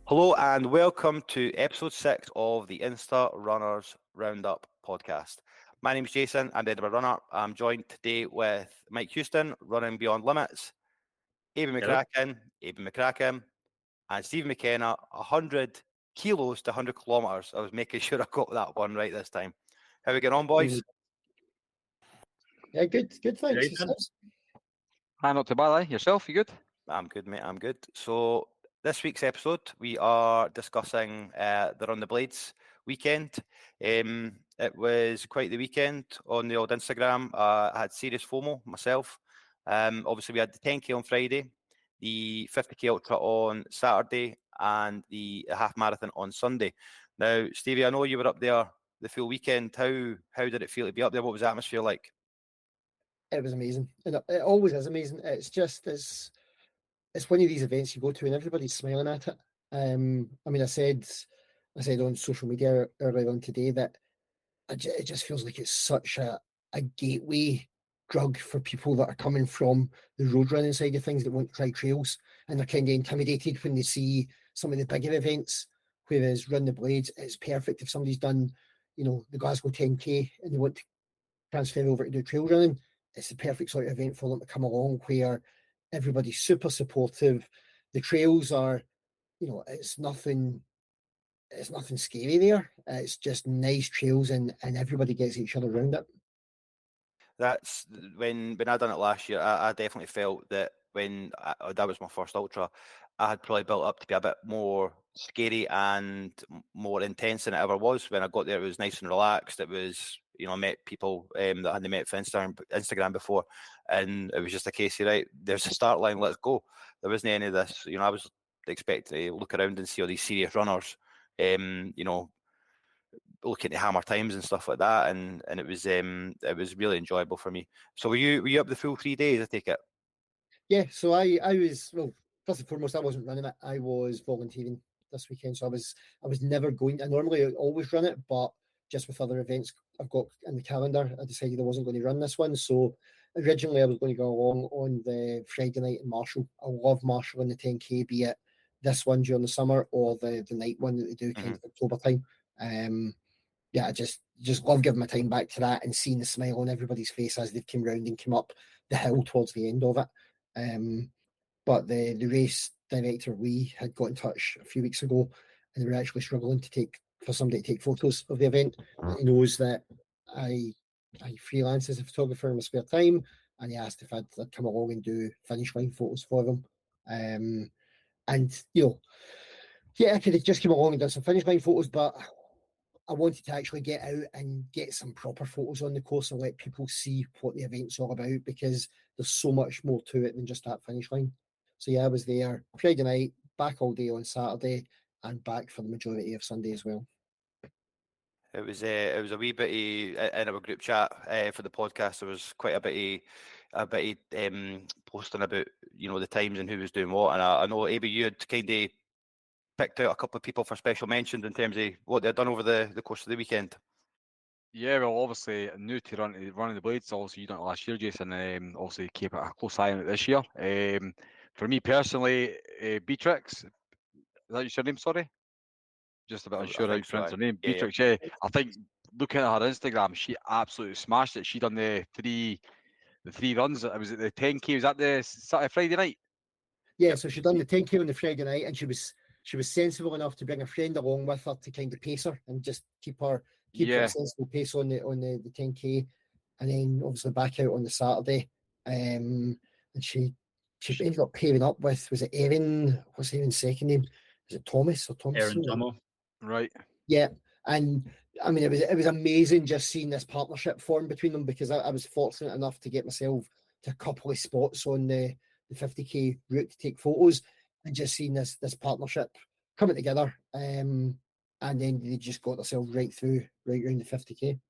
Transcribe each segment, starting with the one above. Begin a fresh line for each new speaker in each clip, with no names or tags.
Hello and welcome to episode 6 of the Insta Runners Roundup podcast. My name is Jason, I'm the Edinburgh Runner. I'm joined today with Mike Houston, running Beyond Limits,
Hello.
Abby McCracken, and Stevie McKenna, 100 kilos to 100 kilometres. I was making sure I got that one right this time. How are we getting on, boys?
Yeah, good, thanks.
Hi, not too bad, yourself, you good?
I'm good, mate, I'm good. So this week's episode, we are discussing the Run the Blades weekend. It was quite the weekend on the old Instagram. I had serious FOMO myself. Obviously, we had the 10K on Friday, the 50K Ultra on Saturday, and the half marathon on Sunday. Now, Stevie, I know you were up there the full weekend. How did it feel to be up there? What was the atmosphere like?
It was amazing. It always is amazing. It's one of these events you go to and everybody's smiling at it. I said on social media earlier on today that it just feels like it's such a gateway drug for people that are coming from the road running side of things that want to try trails, and they're kind of intimidated when they see some of the bigger events. Whereas Run the Blades, it's perfect if somebody's done, the Glasgow 10K and they want to transfer over to do trail running. It's the perfect sort of event for them to come along, where everybody's super supportive. The trails are, it's nothing scary there. It's just nice trails, and everybody gets each other around it.
That's when I done it last year. I definitely felt that that was my first ultra, I had probably built up to be a bit more scary and more intense than it ever was. When I got there, it was nice and relaxed. It was, I met people that I hadn't met for Instagram before, and it was just a case of, right, there's a start line, let's go. There wasn't any of this. I was expecting to look around and see all these serious runners, looking at hammer times and stuff like that, and it was really enjoyable for me. So were you up the full 3 days, I take it?
Yeah, so I was, well, first and foremost, I wasn't running it. I was volunteering this weekend, so I was never going. I normally always run it, but just with other events I've got in the calendar, I decided I wasn't going to run this one. So originally I was going to go along on the Friday night in Marshall. I love Marshall in the 10K, be it this one during the summer or the night one that they do kind of October time. Yeah, I just love giving my time back to that and seeing the smile on everybody's face as they've come round and come up the hill towards the end of it. But the race director, we had got in touch a few weeks ago, and they were actually struggling for somebody to take photos of the event. He knows that I freelance as a photographer in my spare time, and he asked if I'd come along and do finish line photos for them. And yeah, I could have just come along and done some finish line photos, but I wanted to actually get out and get some proper photos on the course and let people see what the event's all about, because there's so much more to it than just that finish line. So yeah, I was there Friday night, back all day on Saturday, and back for the majority of Sunday as well.
It was a wee bit in our group chat for the podcast. There was quite a bit posting about the times and who was doing what. And I know, Abby, you had kind of picked out a couple of people for special mentions in terms of what they'd done over the course of the weekend.
Yeah, well, obviously new to running the Blades. Obviously, you done it last year, Jason. Obviously, keep a close eye on it this year. For me personally, Beatrix, is that your name? Sorry, just a bit unsure how you pronounce her name.
Yeah,
Beatrix. Yeah. I think looking at her Instagram, she absolutely smashed it. She done the three runs. It was at the 10K. Was that the Saturday, Friday night?
Yeah, so she done the 10K on the Friday night, and she was sensible enough to bring a friend along with her to kind of pace her and just keep her a sensible pace on the 10K, and then obviously back out on the Saturday. And she ended up pairing up with, was it Erin? What's Erin's second name? Is it Thomas or Thomas?
Erin Tomo. Right.
Yeah, and I mean it was amazing just seeing this partnership form between them, because I was fortunate enough to get myself to a couple of spots on the 50K route to take photos, and just seeing this partnership coming together. And then they just got themselves right around the 50K.
It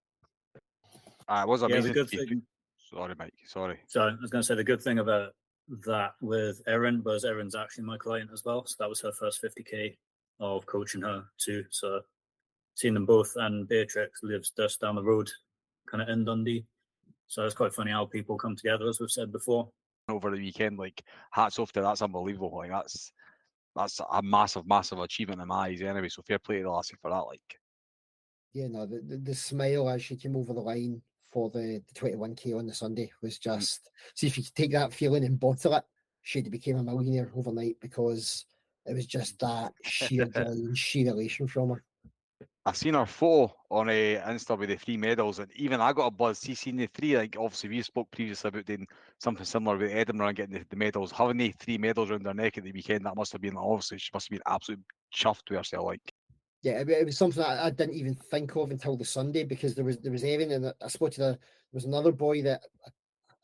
was amazing.
Yeah, the good thing.
Sorry, Mike. Sorry.
So I was going to say the good thing about that with Erin was Erin's actually my client as well. So that was her first 50K of coaching her too. So seeing them both, and Beatrix lives just down the road, kind of in Dundee. So it's quite funny how people come together, as we've said before.
Over the weekend, like hats off to that's unbelievable. Like that's a massive achievement in my eyes anyway. So fair play to the lassie for that. Like,
Yeah, no, the smile as she came over the line for the 21k on the Sunday was just, see if you could take that feeling and bottle it, she'd have became a millionaire overnight, because it was just that sheer joy and sheer elation from her.
I seen her photo on Insta with the 3 medals, and even I got a buzz. See, seeing the 3, like obviously we spoke previously about doing something similar with Edinburgh and getting the medals. Having the 3 medals around her neck at the weekend, that must have been, obviously she must have been absolutely chuffed with herself. Like,
Yeah, it was something I didn't even think of until the Sunday, because there was Erin, and I spotted there was another boy that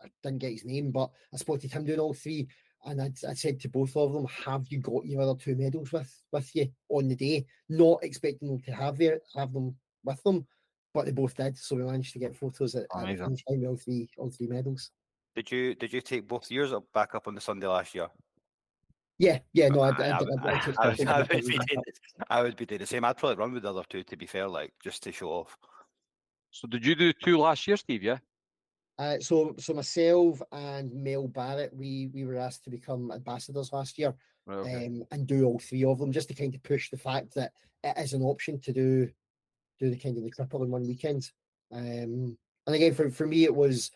I didn't get his name, but I spotted him doing all 3, and I said to both of them, "Have you got your other 2 medals with you on the day?" Not expecting them to have them with them, but they both did. So we managed to get photos at the finish line with all three medals.
Did you take both yours back up on the Sunday last year?
Yeah, no, I
would be doing the same. I'd probably run with the other 2, to be fair, like just to show off.
so did you do 2 last year, Steve? Yeah.
So myself and Mel Barrett, we were asked to become ambassadors last year,
Right, okay.
and do all 3 of them, just to kind of push the fact that it is an option to do the kind of the triple in one weekend. And again, for me, it was,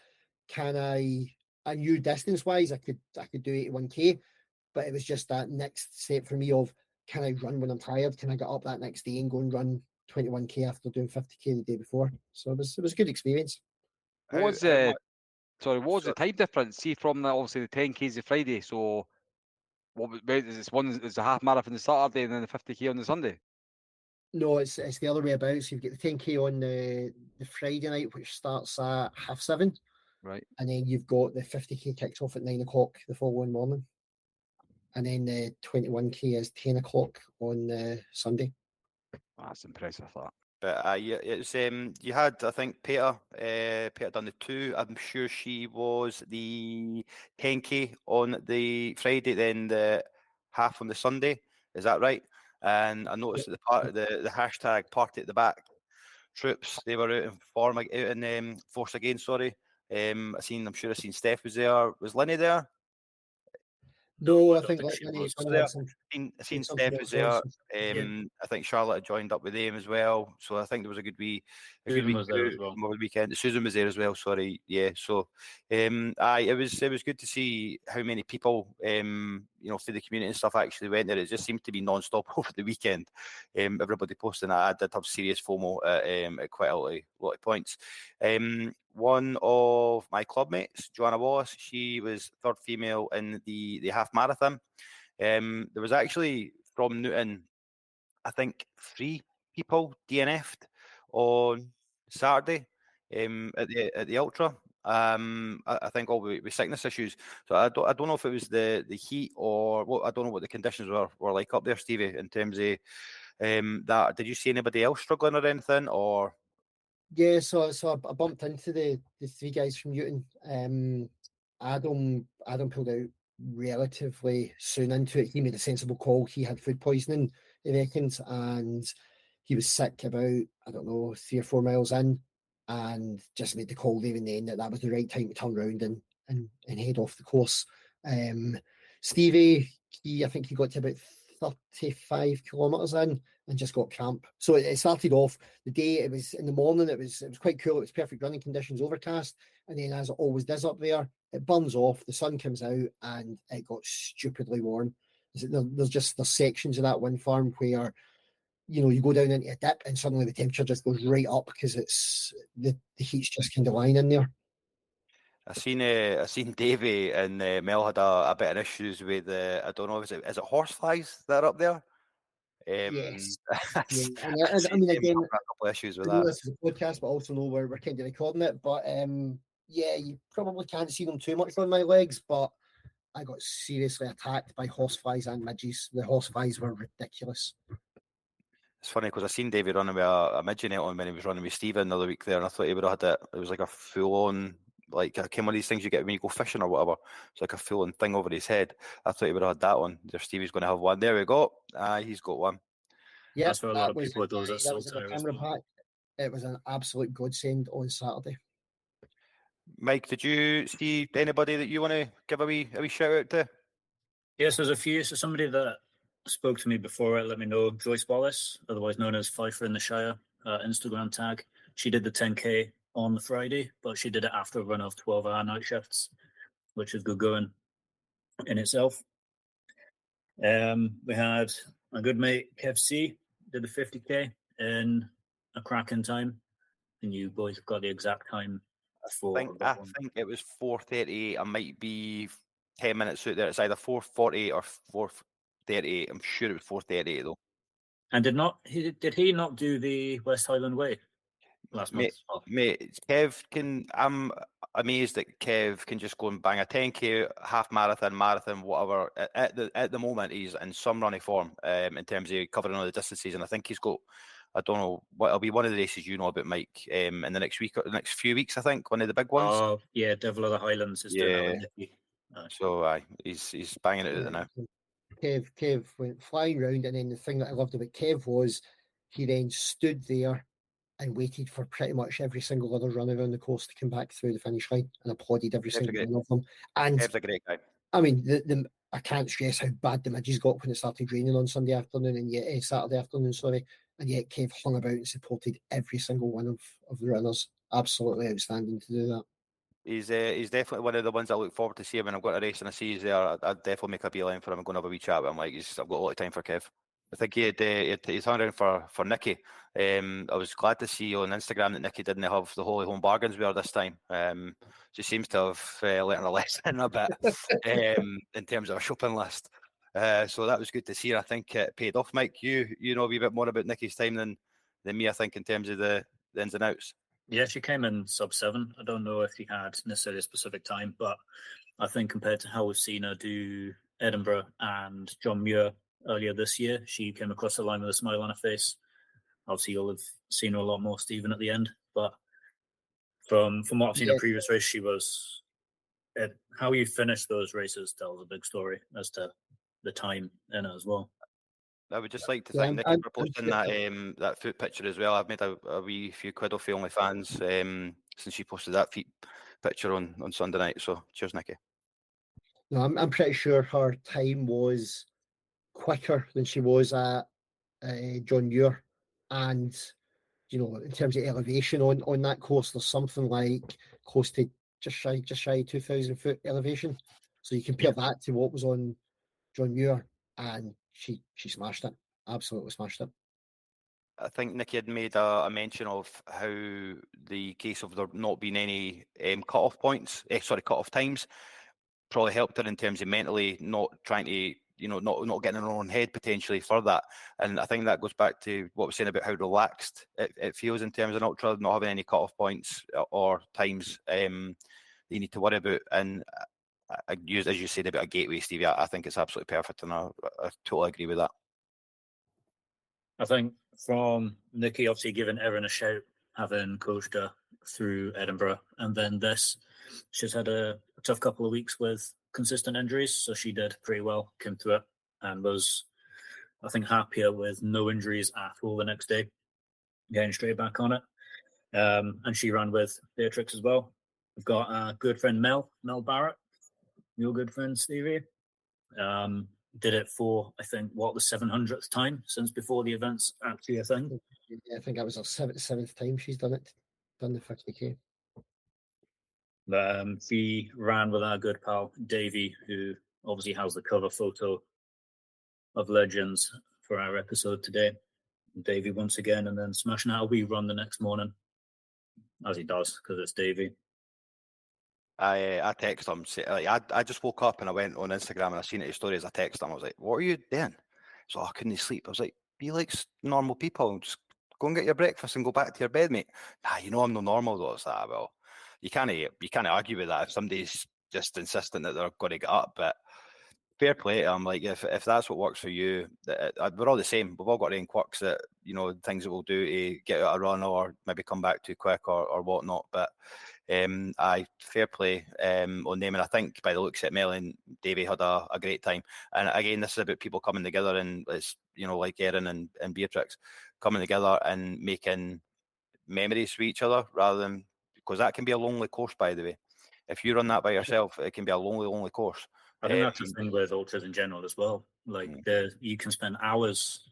I knew distance wise I could do 81k, but it was just that next step for me of, can I run when I'm tired? Can I get up that next day and go and run 21k after doing 50k the day before? So it was a good experience.
What was the time difference? See, from obviously the 10k's the Friday. So what is this one? Is the half marathon the Saturday and then the 50k on the Sunday?
No, it's the other way about. So you've got the 10k on the Friday night, which starts at 7:30,
right?
And then you've got the 50k kicks off at 9 o'clock the following morning, and then the 21k is 10 o'clock on Sunday.
That's impressive. That.
But yeah, it's you had, I think, Peter done the 2. I'm sure she was the 10k on the Friday, then the half on the Sunday. Is that right? And I noticed that the hashtag party at the back troops, they were out in form, out in force again. Sorry, I'm sure I seen Steph was there. Was Linny there?
No, I
don't
think
think she
Lenny's
was.
going to have some.
I seen
something
Steph was
else
there.
on.
I think Charlotte had joined up with them as well. So I think there was a good wee
Susan was there as well.
over the weekend. Susan was there as well. Sorry, yeah. So, it was good to see how many people, through the community and stuff actually went there. It just seemed to be non-stop over the weekend. Everybody posting that. I did have serious FOMO at quite a lot of points. One of my clubmates, Joanna Wallace, she was 3rd female in the half marathon. There was actually from Newton, I think 3 people DNF'd on Saturday at the ultra. I think all with sickness issues. So I don't know if it was the heat or what. I don't know what the conditions were like up there, Stevie, in terms of that. Did you see anybody else struggling or anything, or?
Yeah, so I bumped into the 3 guys from Newton. Adam pulled out relatively soon into it. He made a sensible call. He had food poisoning, he reckons, and he was sick about, I don't know, 3 or 4 miles in, and just made the call there and then that was the right time to turn around and head off the course. Stevie, I think he got to about 35 kilometers in and just got cramp. So it started off the day. It was in the morning. It was quite cool. It was perfect running conditions, overcast, and then as it always does up there, it burns off. The sun comes out, and it got stupidly warm. There's sections of that wind farm where you go down into a dip and suddenly the temperature just goes right up because it's the heat's just kind of lying in there.
I seen Davey and Mel had a bit of issues with I don't know, is it horseflies that are up there?
Yes.
Yeah.
I mean, again,
a couple of issues with
I know
that.
this is a podcast, but also know we're kind of recording it. But yeah, you probably can't see them too much on my legs, but I got seriously attacked by horseflies and midges. The horseflies were ridiculous.
It's funny because I seen Davey running with a midget net on when he was running with Stephen the other week there, and I thought he would have had it. It was like a full-on, like one of these things you get when you go fishing or whatever. It's like a full-on thing over his head. I thought he would have had that on. There, Stevie's going to have one. There we go. He's got one.
Yeah,
that's what a lot of people do.
That was in the camera pack. It was an absolute godsend on Saturday.
Mike, did you see anybody that you want to give a wee shout out to?
Yes, there's a few. So somebody that spoke to me before it, let me know. Joyce Wallace, otherwise known as Pfeiffer in the Shire, Instagram tag. She did the 10K on the Friday, but she did it after a run of 12-hour night shifts, which is good going in itself. We had a good mate, Kev C, did the 50K in a cracking time. And you boys have got the exact time for
I think it was 4:38. I might be 10 minutes out there. It's either 4:48 or 4:38. I'm sure it was 4:38 though.
And did he not do the West Highland Way last month?
Mate, Kev can. I'm amazed that Kev can just go and bang a 10K, half marathon, whatever. At the moment, he's in some running form in terms of covering all the distances, and I think he's got. I don't know what it'll be. One of the races you know about, Mike, in the next week or the next few weeks. I think one of the big ones.
Oh yeah, Devil of the Highlands is doing that with Nicky.
So he's banging it out now.
Kev went flying round, and then the thing that I loved about Kev was he then stood there and waited for pretty much every single other run around the course to come back through the finish line and applauded every single one of them. And
Kev's a great guy.
I mean, I can't stress how bad the midges got when it started raining on Sunday afternoon and yet Saturday afternoon, and yet Kev hung about and supported every single one of the runners. Absolutely outstanding to do that.
He's definitely one of the ones I look forward to seeing when I've got a race and I see he's there. I'd definitely make a beeline for him and go and have a wee chat with him. Like I've got a lot of time for Kev. I think he's hung around for Nicky. I was glad to see on Instagram that Nicky didn't have the Holy Home bargains with her this time. She seems to have learned a lesson a bit in terms of a shopping list. So that was good to see. I think it paid off. Mike, you know a wee bit more about Nicky's time than me, I think, in terms of the ins and outs.
Yeah, she came in sub-7. I don't know if she had necessarily a specific time, but I think compared to how we've seen her do Edinburgh and John Muir earlier this year, she came across the line with a smile on her face. Obviously, you'll have seen her a lot more, Stephen, at the end. But from what I've seen in previous race, she was... how you finish those races tells a big story as to the time in it as well.
I would just like to thank Nicky for posting that foot picture as well. I've made a wee few quid off OnlyFans since she posted that feet picture on Sunday night. So cheers, Nicky.
No, I'm pretty sure her time was quicker than she was at John Muir, and in terms of elevation on that course, there's something like close to just shy 2,000 foot elevation. So you compare that to what was on John Muir, and she smashed it. Absolutely smashed it.
I think Nicky had made a mention of how the case of there not being any cut-off times probably helped her in terms of mentally not trying to, not getting in her own head potentially for that. And I think that goes back to what we're saying about how relaxed it feels in terms of an ultra, not having any cut-off points or times that you need to worry about. And as you said about a gateway, Stevie, I think it's absolutely perfect, and I totally agree with that.
I think from Nicky obviously giving Erin a shout, having coached her through Edinburgh, and then this, she's had a tough couple of weeks with consistent injuries, so she did pretty well, came through it, and was, I think, happier with no injuries at all the next day, getting straight back on it. And she ran with Beatrix as well. We've got a good friend Mel Barrett, your good friend Stevie. Did it for, I think, the 700th time since before the event's actually a thing.
Yeah, I think that was her seventh time she's done the 50K.
She ran with our good pal Davey, who obviously has the cover photo of Legends for our episode today. Davey once again, and then smashing out a wee run the next morning, as he does, because it's Davey.
I text him. I just woke up and I went on Instagram and I seen it in stories. I texted him. I was like, "What are you doing?" So I couldn't sleep. I was like, "Be like normal people. Just go and get your breakfast and go back to your bed, mate." Nah, I'm no normal though. It's like, well, you can't argue with that if somebody's just insistent that they're going to get up. But fair play to him. Like if that's what works for you, we're all the same. We've all got our own quirks that things that we'll do to get out a run or maybe come back too quick or whatnot. But fair play on them, and I think by the looks at Mel and Davey had a great time. And again, this is about people coming together, and it's like Erin and Beatrix coming together and making memories with each other, rather than, because that can be a lonely course, by the way. If you run that by yourself, it can be a lonely course.
I think that's the thing with ultras in general as well. Like you can spend hours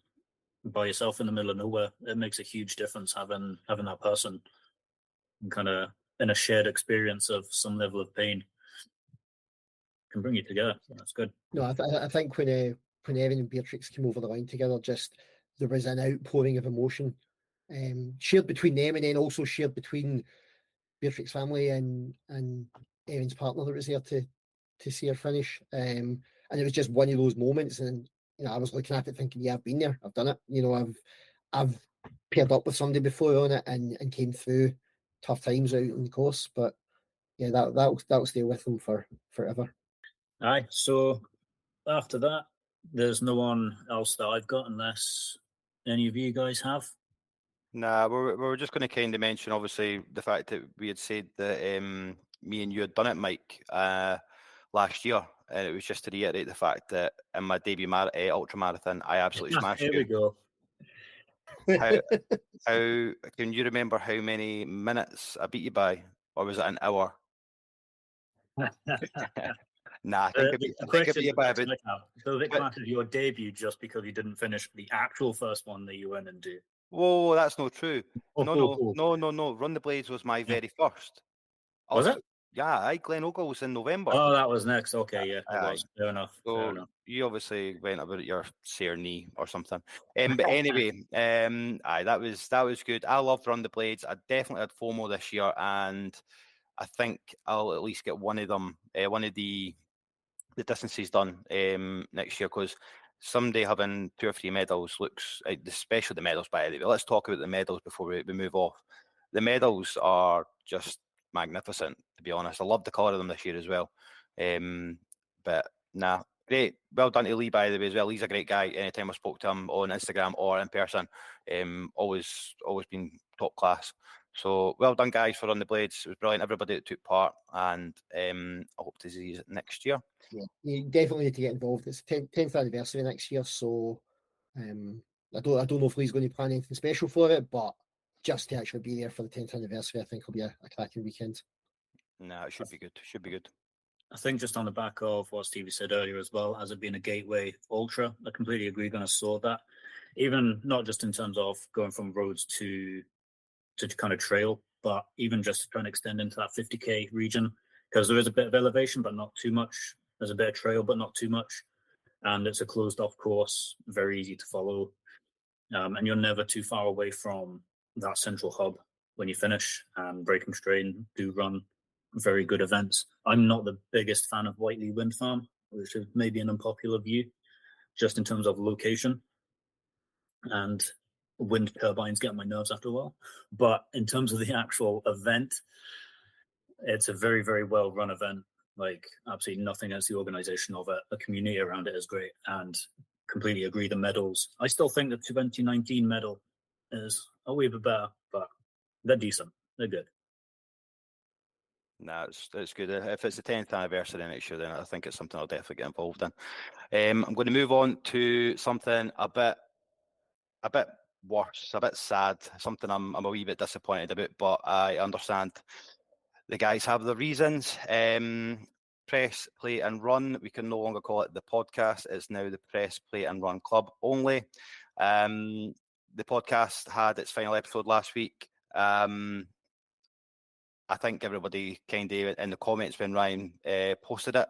by yourself in the middle of nowhere. It makes a huge difference having that person kind of in a shared experience of some level of pain can bring you together. So that's good.
No, I think when Evan and Beatrix came over the line together, just there was an outpouring of emotion shared between them, and then also shared between Beatrix family and Evan's partner that was there to see her finish. And it was just one of those moments, and I was looking at it thinking, yeah, I've been there, I've done it. I've paired up with somebody before on it and came through tough times out on the course. But yeah, that'll stay with them for forever.
Aye. So after that, there's no one else that I've got unless any of you guys have.
Nah, we were just going to kind of mention, obviously, the fact that we had said that me and you had done it, Mike, last year, and it was just to reiterate the fact that in my debut ultra marathon, I absolutely smashed
Here
you.
we go.
How can you remember how many minutes I beat you by, or was it an hour? Nah, I think I beat you by about.
Does it count as your debut just because you didn't finish the actual first one that you went and do?
Whoa, that's not true. No. Run the Blades was my very first.
Was it?
Yeah, Glen Ogle was in November.
Oh, that was next. Okay, yeah, it was. Fair enough.
You obviously went about your sore knee or something. But anyway, that was good. I loved Run the Blades. I definitely had FOMO this year, and I think I'll at least get one of them, one of the distances done next year, because someday having 2 or 3 medals looks, especially the medals, by the way. Let's talk about the medals before we move off. The medals are just magnificent, to be honest. I love the colour of them this year as well. But nah, great. Well done to Lee, by the way, as well. Lee's a great guy. Anytime I spoke to him on Instagram or in person, always been top class. So well done, guys, for Run the Blades. It was brilliant. Everybody that took part, and I hope to see you next year.
Yeah, you definitely need to get involved. It's 10th anniversary next year, so I don't know if Lee's going to plan anything special for it, but just to actually be there for the 10th anniversary, I think will be a cracking weekend.
Nah, it should be good. Should be good.
I think just on the back of what Stevie said earlier as well, as it being a gateway ultra, I completely agree. Going to saw that, even not just in terms of going from roads to kind of trail, but even just trying to extend into that 50k region, because there is a bit of elevation, but not too much. There's a bit of trail, but not too much, and it's a closed off course, very easy to follow, and you're never too far away from that central hub when you finish. And Breaking Strain do run very good events. I'm not the biggest fan of Whiteley Wind Farm, which is maybe an unpopular view, just in terms of location, and wind turbines get on my nerves after a while. But in terms of the actual event, it's a very, very well run event. Like, absolutely nothing against the organization of it. The community around it is great, and completely agree. The medals, I still think the 2019 medal is a wee bit better, but they're decent. They're good.
No, it's good. If it's the 10th anniversary next year, then I think it's something I'll definitely get involved in. I'm going to move on to something a bit worse, a bit sad, something I'm a wee bit disappointed about, but I understand the guys have their reasons. Press, Play and Run. We can no longer call it the podcast. It's now the Press, Play and Run Club only. The podcast had its final episode last week. I think everybody kind of in the comments when Ryan posted it,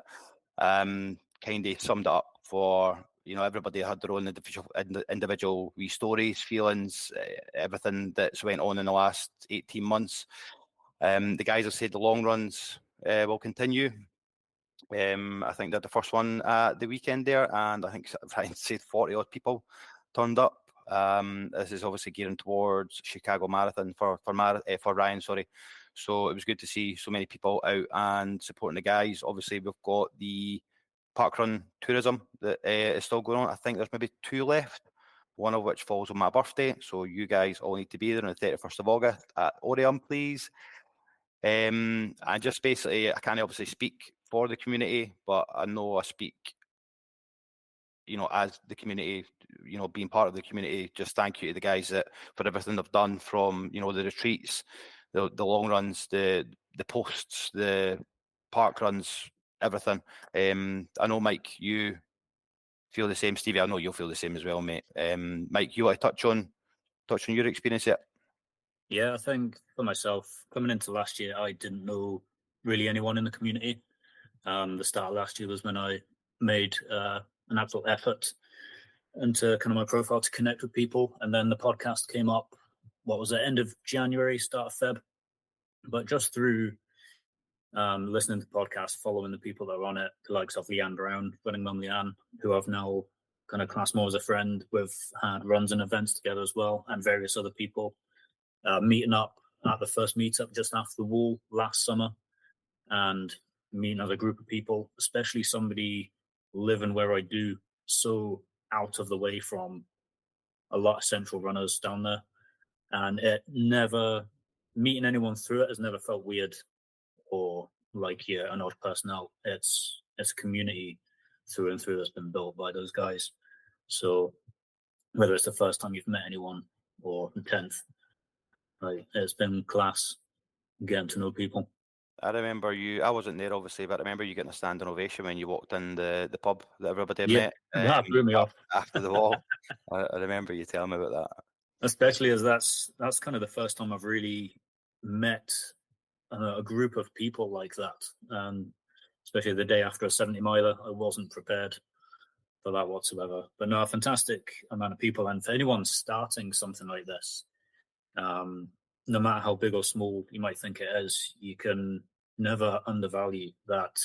kind of summed it up for, everybody had their own individual wee stories, feelings, everything that's went on in the last 18 months. The guys have said the long runs will continue. I think they're the first one at the weekend there, and I think Ryan said 40 odd people turned up. This is obviously gearing towards Chicago Marathon for Ryan, sorry. So it was good to see so many people out and supporting the guys. Obviously, we've got the parkrun tourism that is still going on. I think there's maybe 2 left, one of which falls on my birthday. So you guys all need to be there on the 31st of August at Orion, please. And just basically, I can't obviously speak for the community, but I know I speak, as the community, being part of the community. Just thank you to the guys for everything they've done, from, the retreats, the long runs, the posts, the park runs, everything. I know, Mike, you feel the same. Stevie, I know you'll feel the same as well, mate. Mike, you want to touch on your experience yet?
Yeah, I think for myself, coming into last year, I didn't know really anyone in the community. The start of last year was when I made an absolute effort into kind of my profile to connect with people. And then the podcast came up, what was it, end of January, start of Feb. But just through listening to the podcast, following the people that are on it, the likes of Leanne Brown, Running Mum Leanne, who I've now kind of classed more as a friend. We've had runs and events together as well, and various other people. Meeting up at the first meetup just after the wall last summer, and meeting other group of people, especially somebody living where I do, so out of the way from a lot of central runners down there. And it never, meeting anyone through it has never felt weird or like an odd person out. It's a community through and through that's been built by those guys. So whether it's the first time you've met anyone or the 10th, it's been class getting to know people.
I remember you. I wasn't there, obviously, but I remember you getting a standing ovation when you walked in the pub that everybody had met.
That blew me off
after the wall. I remember you telling me about that.
Especially as that's kind of the first time I've really met a group of people like that, and especially the day after a 70 miler, I wasn't prepared for that whatsoever. But no, a fantastic amount of people, and for anyone starting something like this, no matter how big or small you might think it is, you can never undervalue that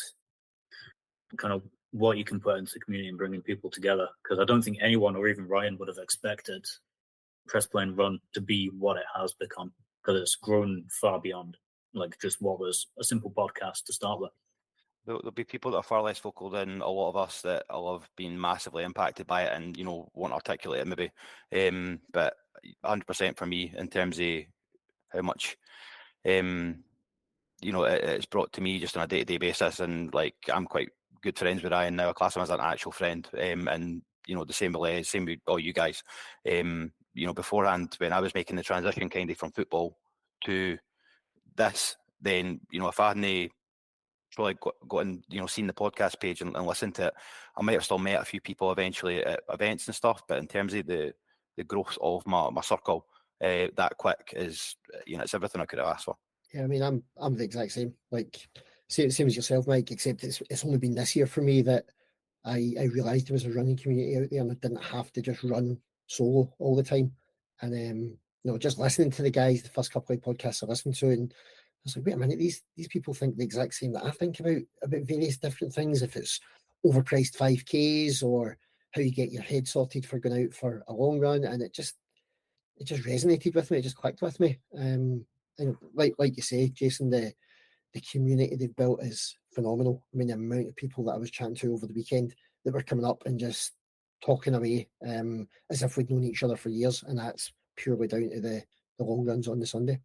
kind of what you can put into the community and bringing people together. Because I don't think anyone, or even Ryan, would have expected Press Play and Run to be what it has become, because it's grown far beyond like just what was a simple podcast to start with.
There'll be people that are far less vocal than a lot of us that will have been massively impacted by it and, won't articulate it maybe. But 100% for me in terms of how much, it's brought to me just on a day-to-day basis. And like, I'm quite good friends with Ryan now. I class him as an actual friend. And, the same with Les, same with all you guys. Beforehand, when I was making the transition kind of from football to this, then, if I hadn't probably got in, seen the podcast page and listened to it, I might have still met a few people eventually at events and stuff. But in terms of the growth of my circle, that quick is, it's everything I could have asked for.
Yeah, I mean, I'm the exact same. Like, same as yourself, Mike. Except it's only been this year for me that I realised there was a running community out there, and I didn't have to just run solo all the time. And just listening to the guys, the first couple of podcasts I listened to, and I was like, wait a minute, these people think the exact same that I think about various different things. If it's overpriced 5Ks or how you get your head sorted for going out for a long run, and it just resonated with me. It just clicked with me. And like you say, Jason, the community they've built is phenomenal. I mean, the amount of people that I was chatting to over the weekend that were coming up and just talking away as if we'd known each other for years, and that's purely down to the long runs on the Sunday.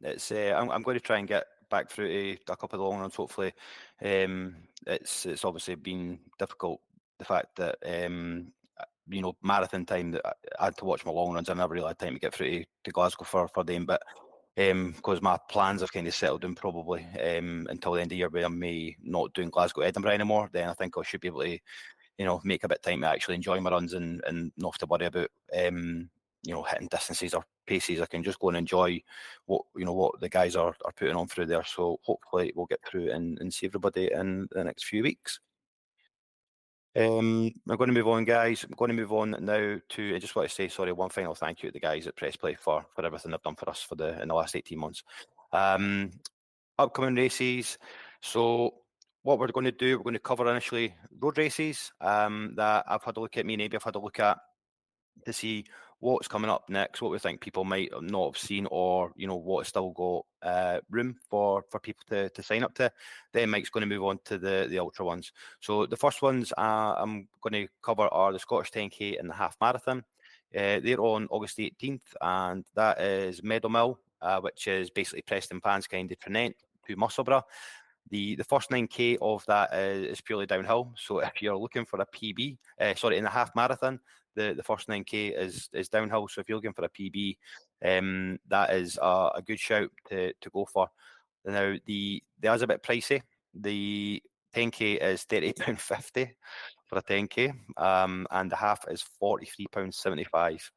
It's I'm going to try and get back through to a couple of the long runs. Hopefully, it's obviously been difficult. The fact that marathon time that I had to watch my long runs. I never really had time to get through to Glasgow for them, but because my plans have kind of settled in probably until the end of the year, where I'm not doing Glasgow Edinburgh anymore. Then I think I should be able to make a bit of time to actually enjoy my runs and not have to worry about hitting distances or paces. I can just go and enjoy what the guys are putting on through there. So hopefully we'll get through and see everybody in the next few weeks. I'm going to move on, guys. I'm going to move on now to. I just want to say one final thank you to the guys at Press Play for everything they've done for us in the last 18 months. Upcoming races. So what we're going to do, we're going to cover initially road races that I've had a look at. Me and Abby have had a look at to see what's coming up next, what we think people might not have seen, or what's still got room for people to sign up to. Then Mike's going to move on to the ultra ones. So the first ones I'm going to cover are the Scottish 10K and the half marathon. They're on August 18th, and that is Meadowmill, which is basically Preston Pans kind of Trinent to Musselburgh. The first 9K of that is purely downhill. So if you're looking for a PB, in the half marathon, the first 9K is downhill. So if you're looking for a PB, that is a good shout to go for. Now, the is a bit pricey. The 10k is £38.50 for a 10k, and the half is £43.75.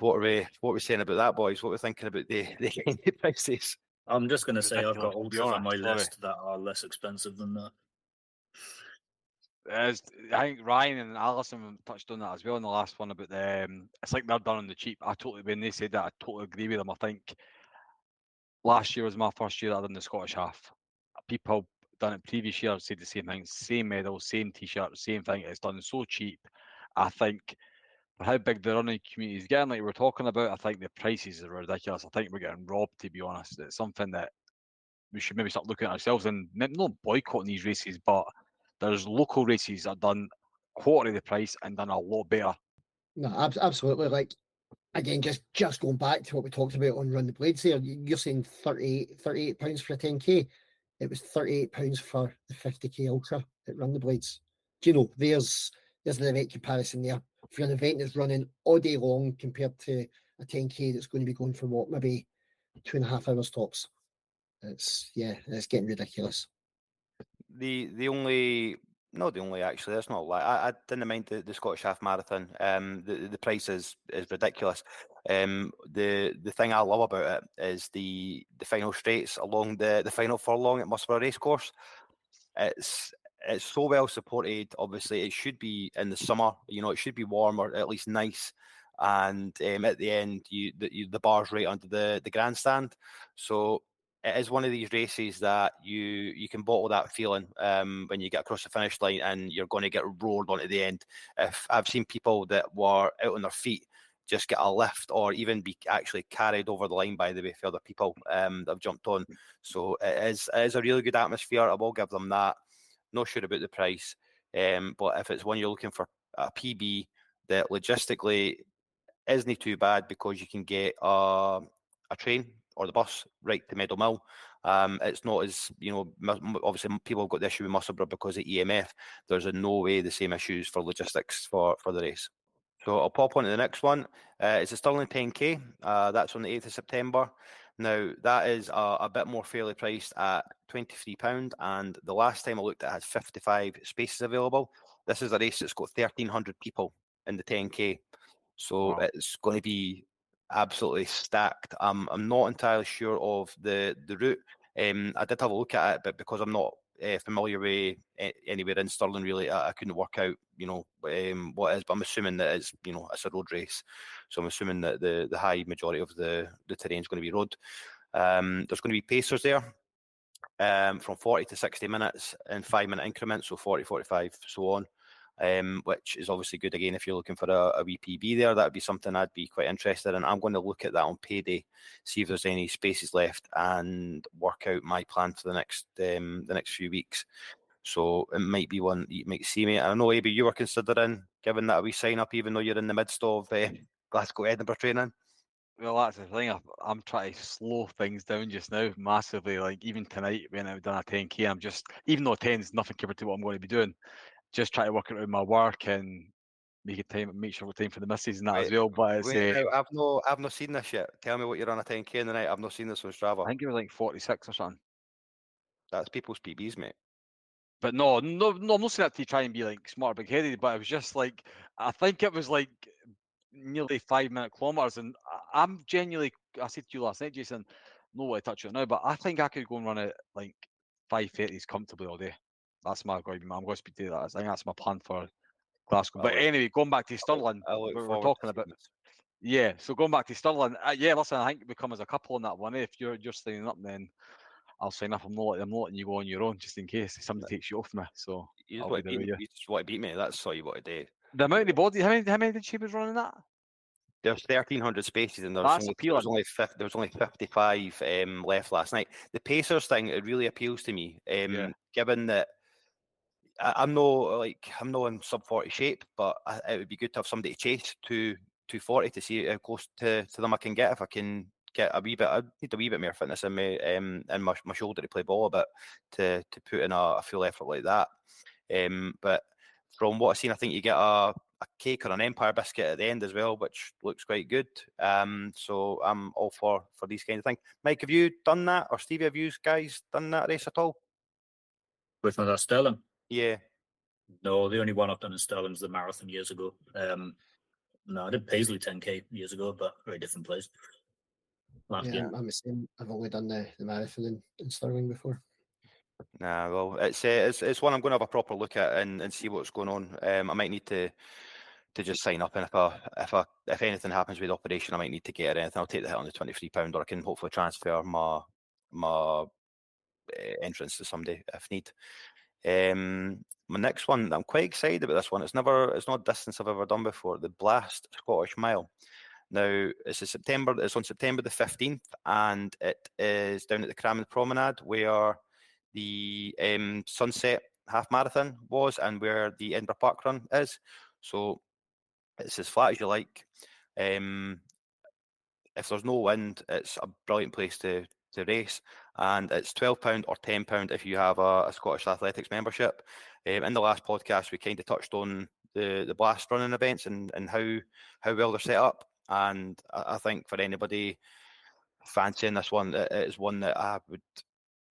What are we saying about that, boys? What are we thinking about the prices?
I'm just going to say I've got
Ridiculous, to be
ultras on my
honest, sorry.
list that are less expensive than that.
I think Ryan and Alison touched on that as well in the last one about the. It's like they're done on the cheap. When they said that, I totally agree with them. I think last year was my first year that I done the Scottish half. People done it previous year said the same thing, same medal, same t-shirt, same thing. It's done so cheap. I think for how big the running community is getting, like we're talking about, I think the prices are ridiculous. I think we're getting robbed, to be honest. It's something that we should maybe start looking at ourselves and not boycotting these races, but there's local races that are done quarter of the price and done a lot better.
No, absolutely. Like, again, just going back to what we talked about on Run the Blades there, you're saying £38 for a 10k. It was £38 for the 50k ultra at Run the Blades. Do you know, there's an event comparison there for an event that's running all day long compared to a 10k that's going to be going for what, maybe 2.5 hours tops. It's getting ridiculous.
The only, not the only, actually, that's not a lie. I didn't mind the Scottish Half Marathon. The price is ridiculous. The thing I love about it is the final straights along the final furlong at Musselburgh Racecourse. It's so well supported. Obviously, it should be in the summer. It should be warm or at least nice. And at the end, the bar's right under the grandstand. So it is one of these races that you can bottle that feeling when you get across the finish line and you're going to get roared on at the end. If I've seen people that were out on their feet just get a lift or even be actually carried over the line, by the way, for other people that have jumped on. So it is a really good atmosphere. I will give them that. Not sure about the price, but if it's one you're looking for a PB that logistically isn't too bad because you can get a train or the bus right to Meadow Mill. It's not as, obviously people have got the issue with Musselburgh because of EMF. There's in no way the same issues for logistics for the race. So I'll pop on to the next one. It's a Stirling 10k. That's on the 8th of September. Now, that is a bit more fairly priced at £23. And the last time I looked, it had 55 spaces available. This is a race that's got 1,300 people in the 10k. So
Wow.
it's going to be absolutely stacked. I'm not entirely sure of the route. I did have a look at it, but because I'm not familiar with anywhere in Stirling, really, I couldn't work out, what it is. But I'm assuming that it's a road race. So I'm assuming that the high majority of the terrain is going to be road. There's going to be pacers there. From 40 to 60 minutes in 5-minute increments, so 40, 45, so on. Which is obviously good again if you're looking for a wee PB there. That would be something I'd be quite interested in. I'm going to look at that on payday, see if there's any spaces left, and work out my plan for the next few weeks. So it might be one you might see me. I know, Abby, you were considering giving that a wee sign up, even though you're in the midst of Glasgow Edinburgh training.
Well, that's the thing. I'm trying to slow things down just now massively. Like even tonight when I've done a 10k, I'm just, even though 10 is nothing compared to what I'm going to be doing, just try to work it out with my work and make sure we're time for the misses and that as well. But it's,
Wait, I've not seen this yet. Tell me what you're on a 10k in the night. I've not seen this on Strava.
I think it was like 46 or something.
That's people's PBs, mate.
But no, I'm not saying that to try and be like smart big headed, but it was just like, I think it was like nearly 5-minute kilometers, and I'm genuinely, I said to you last night, Jason, no way to touch it now, but I think I could go and run it like 5:30s comfortably all day. That's I'm going to speak to that. I think that's my plan for Glasgow. But anyway, going back to Stirling,
I look
we're
forward
talking
to
about.
this.
Yeah, so going back to Stirling, listen, I think we come as a couple on that one. If you're signing up, then I'll sign up. I'm not letting you go on your own, just in case somebody takes you off me. So
You just
I'll
want
be
to
there with
beat
you.
me. You just want to beat me. That's all you want to do.
The amount of body, how many did she was running that?
There's 1,300 spaces, and there
That's
was
appealing.
only 55 left last night. The Pacers thing, it really appeals to me, given that I'm not in sub 40 shape, but it would be good to have somebody to chase to 240 to see how close to them I can get. If I can get a wee bit, I need a wee bit more fitness in me, in my shoulder to play ball a bit to put in a full effort like that. But from what I've seen, I think you get a cake or an Empire biscuit at the end as well, which looks quite good. So I'm all for these kinds of things. Mike, have you done that, or Stevie, have you guys done that race at all?
Which one's that, Stirling?
Yeah.
No, the only one I've done in Stirling's the marathon years ago. No, I did Paisley 10K years ago, but very different place.
Yeah, I'm the same. I've only done the marathon in Stirling before.
Nah, well, it's one I'm going to have a proper look at and see what's going on. I might need to just sign up, and if anything happens with the operation, I might need to get anything. I'll take the hit on the £23, or I can hopefully transfer my entrance to somebody if need. My next one, I'm quite excited about this one. It's not a distance I've ever done before. The Blast Scottish Mile. Now it's on September the 15th, and it is down at the Cramond Promenade where the Sunset Half Marathon was and where the Edinburgh Park Run is. So it's as flat as you like. If there's no wind, it's a brilliant place to race, and it's £12 or £10 if you have a Scottish Athletics membership. In the last podcast, we kind of touched on the Blast running events and how well they're set up, and I think for anybody fancying this one, it is one that I would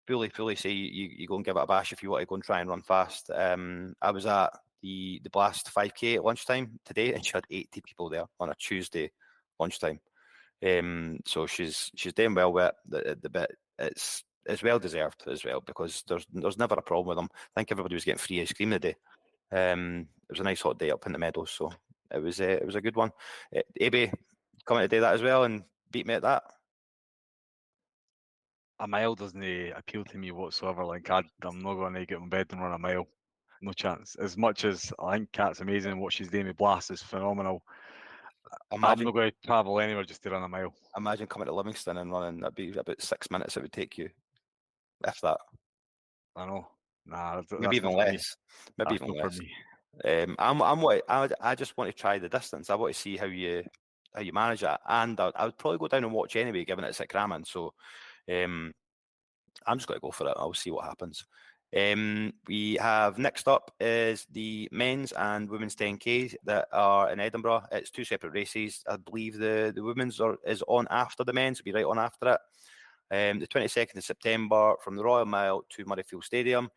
fully say you go and give it a bash if you want to go and try and run fast. I was at the Blast 5K at lunchtime today, and she had 80 people there on a Tuesday lunchtime. So she's doing well with it. The bit it's well deserved as well, because there's never a problem with them. I think everybody was getting free ice cream today. It was a nice hot day up in the meadows, so it was a good one. Abe coming to do that as well and beat me at that.
A mile doesn't appeal to me whatsoever. Like I'm not going to get in bed and run a mile. No chance. As much as I think Kat's amazing and what she's doing with Blast is phenomenal, I'm not going to travel anywhere just to run a mile.
Imagine coming to Livingston and running. That'd be about 6 minutes it would take you, if that.
I know. Nah,
maybe even less. Maybe even less. For me. I just want to try the distance. I want to see how you manage that, and I would probably go down and watch anyway, given it's at Cramond. So, I'm just going to go for it. I'll see what happens. We have next up is the men's and women's 10Ks that are in Edinburgh. It's two separate races. I believe the women's is on after the men's. It'll be right on after it. The 22nd of September from the Royal Mile to Murrayfield Stadium.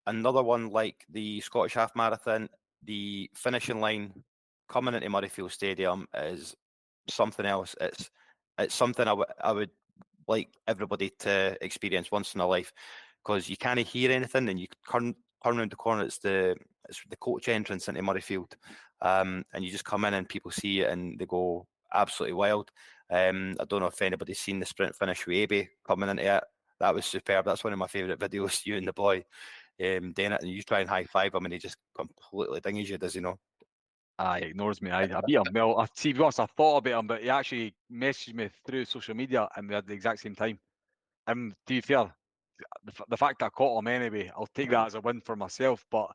Another one like the Scottish Half Marathon, the finishing line coming into Murrayfield Stadium is something else. It's something I would like everybody to experience once in a life, because you can't hear anything, and you turn around the corner. It's the coach entrance into Murrayfield, and you just come in and people see it and they go absolutely wild. I don't know if anybody's seen the sprint finish with Abe coming into it. That was superb. That's one of my favourite videos. You and the boy doing it, and you try and high five him, and he just completely dingies you, does he know?
He ignores me. I beat him. Well, to be honest, I thought about him, but he actually messaged me through social media, and we had the exact same time. And to be fair, the fact that I caught him anyway, I'll take that as a win for myself. But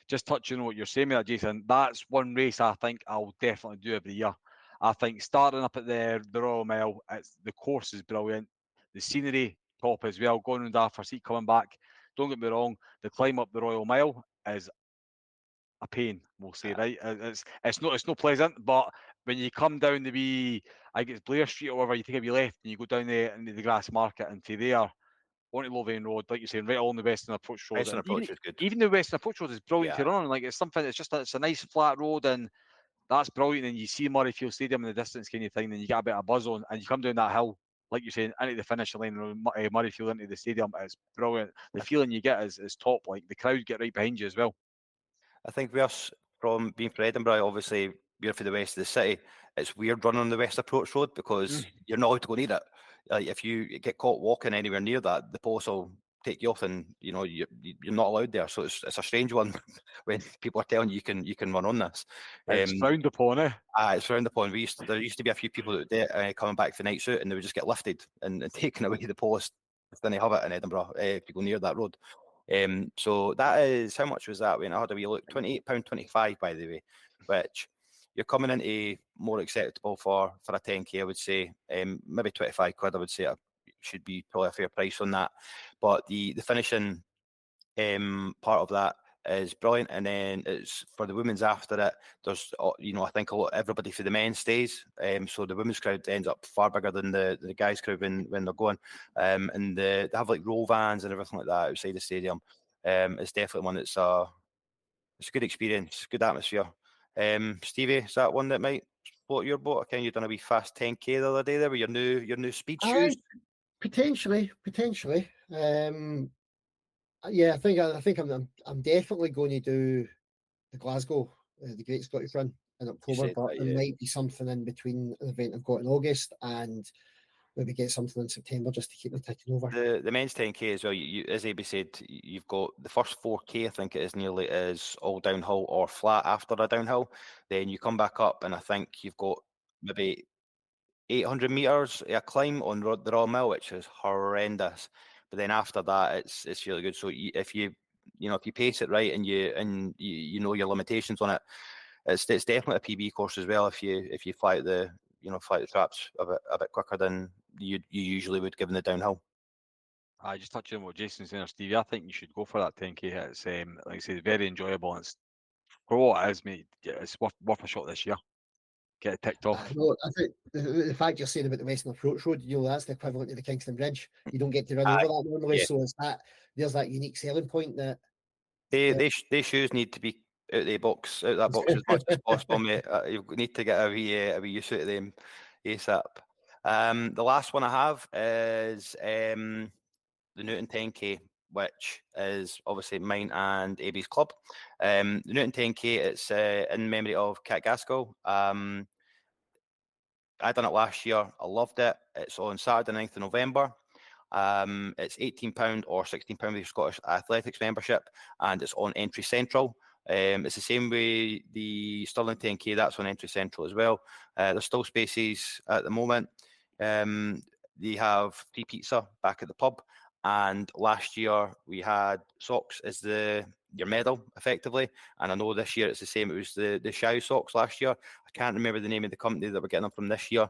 just touching on what you're saying there, Jason, that's one race I think I'll definitely do every year. I think starting up at the Royal Mile, the course is brilliant. The scenery, top as well. Going around after seat, coming back. Don't get me wrong, the climb up the Royal Mile is a pain, we'll say, right? It's not pleasant, but when you come down the wee, I think it's Blair Street or whatever, you take a wee left and you go down there into the Grass Market and to there, onto Lothian Road, like you're saying, right along the Western Approach Road.
Western Approach is good.
Even the Western Approach Road is brilliant to run on. Like it's a nice flat road, and that's brilliant. And you see Murrayfield Stadium in the distance, kind of thing, and you get a bit of buzz on, and you come down that hill, like you're saying, into the finishing line, Murrayfield into the stadium. It's brilliant. The feeling you get is top. Like the crowd get right behind you as well.
I think from being from Edinburgh, obviously we're for the west of the city. It's weird running on the West Approach Road because you're not allowed to go near it. If you get caught walking anywhere near that, the police will take you off, and you're not allowed there. So it's a strange one when people are telling you you can run on this.
It's frowned upon, eh?
It's frowned upon. There used to be a few people that did coming back for nights out, and they would just get lifted and taken away the post. Then they have it in Edinburgh if you go near that road. So that is, how much was that when I had a wee look? £28.25, by the way, which you're coming into more acceptable for a 10K, I would say. Maybe 25 quid, I would say. It should be probably a fair price on that. But the finishing part of that is brilliant, and then it's for the women's after it. There's I think everybody for the men stays, so the women's crowd ends up far bigger than the guys' crowd when they're going, and they have like roll vans and everything like that outside the stadium. it's definitely one that's it's a good experience, good atmosphere. Stevie, is that one that might float your boat? I kind of done a wee fast 10k the other day there with your new speed shoes.
Potentially. Yeah, I think I'm definitely going to do the Glasgow, the Great Scottish Run in October, but
that,
there
yeah.
might be something in between an event I've got in August and maybe get something in September just to keep me ticking over.
The men's 10k as well. You, as AB said, you've got the first 4k. I think it is nearly is all downhill or flat after a downhill. Then you come back up, and I think you've got maybe 800 meters a climb on the Royal Mill, which is horrendous. But then after that, it's really good. So if you pace it right and you know your limitations on it, it's definitely a PB course as well. If you fly the traps a bit quicker than you usually would given the downhill.
I just touching on what Jason's saying there, Stevie. I think you should go for that 10k. It's like I say, very enjoyable. And it's for what it is, mate. Yeah, it's worth a shot this year. Get it ticked off.
I think the fact you're saying about the Western Approach Road, that's the equivalent to the Kingston Bridge. You don't get to run over that normally, so it's there's that unique selling point that
they shoes need to be out that box as much as possible, mate. You need to get a wee use out of them ASAP. The last one I have is the Newton 10k, which is obviously mine and AB's club. The Newton 10k, it's in memory of Kat Gaskell. I done it last year. I loved it. It's on Saturday, 9th of November. It's £18 or £16 with your Scottish Athletics membership, and it's on Entry Central. It's the same way the Stirling 10k, that's on Entry Central as well. There's still spaces at the moment. They have free pizza back at the pub, and last year we had socks as your medal effectively, and I know this year it's the same. It was the Show socks last year. I can't remember the name of the company that we're getting them from this year,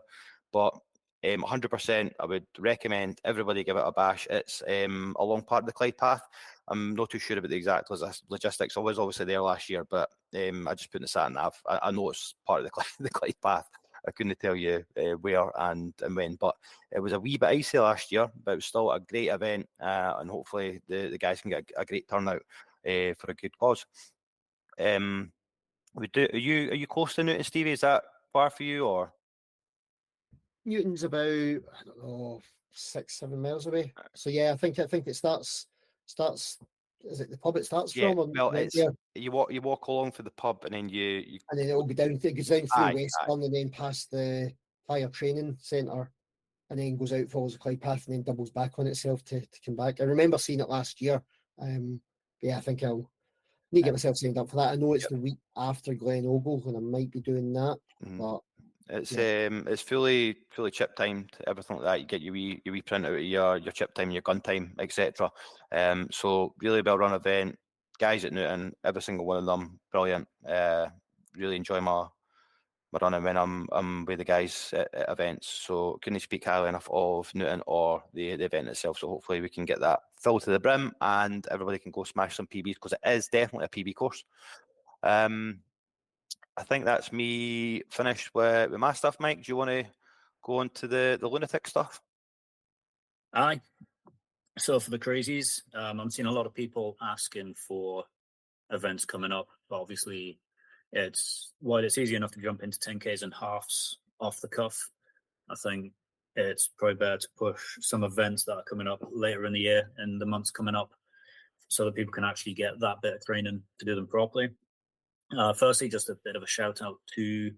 but 100% I would recommend everybody give it a bash. It's along part of the Clyde Path. I'm not too sure about the exact logistics. I was obviously there last year, but I just put in the sat nav. I know it's part of the Clyde Path. I couldn't tell you where and when, but it was a wee bit icy last year, but it was still a great event, and hopefully the guys can get a great turnout for a good cause. Are you close to Newton, Stevie? Is that far for you, or?
Newton's about, I don't know, 6-7 miles away. So yeah, I think it starts. Is it the pub it starts from?
Well, it's you walk along for the pub, and then
and then it goes down through Westbourne and then past the fire training centre, and then goes out, follows the Clyde Path, and then doubles back on itself to come back. I remember seeing it last year. Yeah, I think I'll need to get myself signed up for that. I know it's the week after Glen Ogle, and I might be doing that, but.
It's fully chip timed, everything like that. You get your wee print out of your chip time, your gun time, etc. So really well run event. Guys at Newton, every single one of them, brilliant. Really enjoy my running when I'm with the guys at events. So couldn't speak highly enough of Newton or the event itself. So hopefully we can get that filled to the brim and everybody can go smash some PBs, because it is definitely a PB course. I think that's me finished with my stuff. Mike, do you want to go on to the lunatic stuff?
Aye. So for the crazies, I'm seeing a lot of people asking for events coming up. But obviously, while it's easy enough to jump into 10Ks and halves off the cuff, I think it's probably better to push some events that are coming up later in the year and the months coming up, so that people can actually get that bit of training to do them properly. Firstly, just a bit of a shout out to,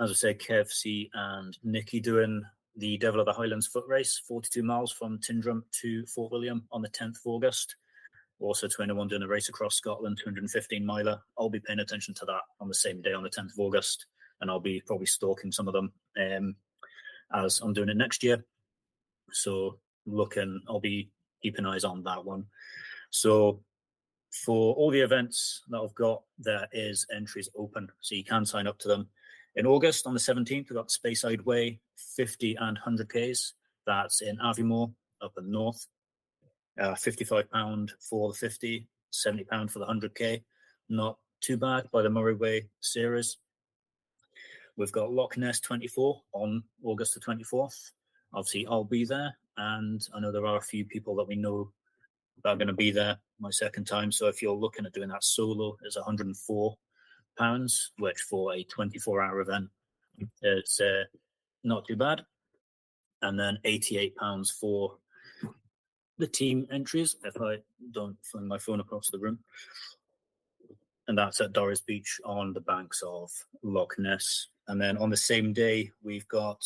as I say, Kev C and Nikki doing the Devil of the Highlands foot race, 42 miles from Tyndrum to Fort William on the 10th of August. Also to anyone doing a race across Scotland, 215 miler. I'll be paying attention to that on the same day on the 10th of August, and I'll be probably stalking some of them as I'm doing it next year. So I'll be keeping eyes on that one. So for all the events that I've got, there is entries open, so you can sign up to them. In August, on the 17th, we've got the Speyside Way, 50 and 100Ks. That's in Aviemore, up in the north. £55 for the 50, £70 for the 100K. Not too bad by the Murray Way series. We've got Loch Ness 24 on August the 24th. Obviously, I'll be there, and I know there are a few people that we know that are going to be there my second time. So if you're looking at doing that solo, it's £104, which for a 24-hour event, it's not too bad. And then £88 for the team entries, if I don't fling my phone across the room. And that's at Doris Beach on the banks of Loch Ness. And then on the same day, we've got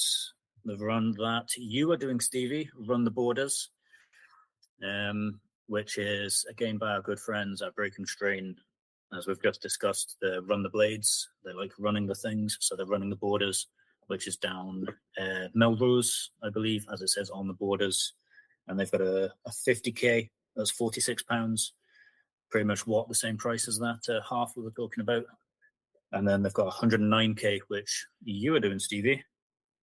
the run that you are doing, Stevie, Run the Borders, which is, again, by our good friends at Break and Strain. As we've just discussed, they run the blades. They like running the things, so they're running the Borders, which is down Melrose, I believe, as it says on the Borders. And they've got a 50k, that's £46, pretty much what the same price as that half we were talking about. And then they've got 109k, which you are doing, Stevie,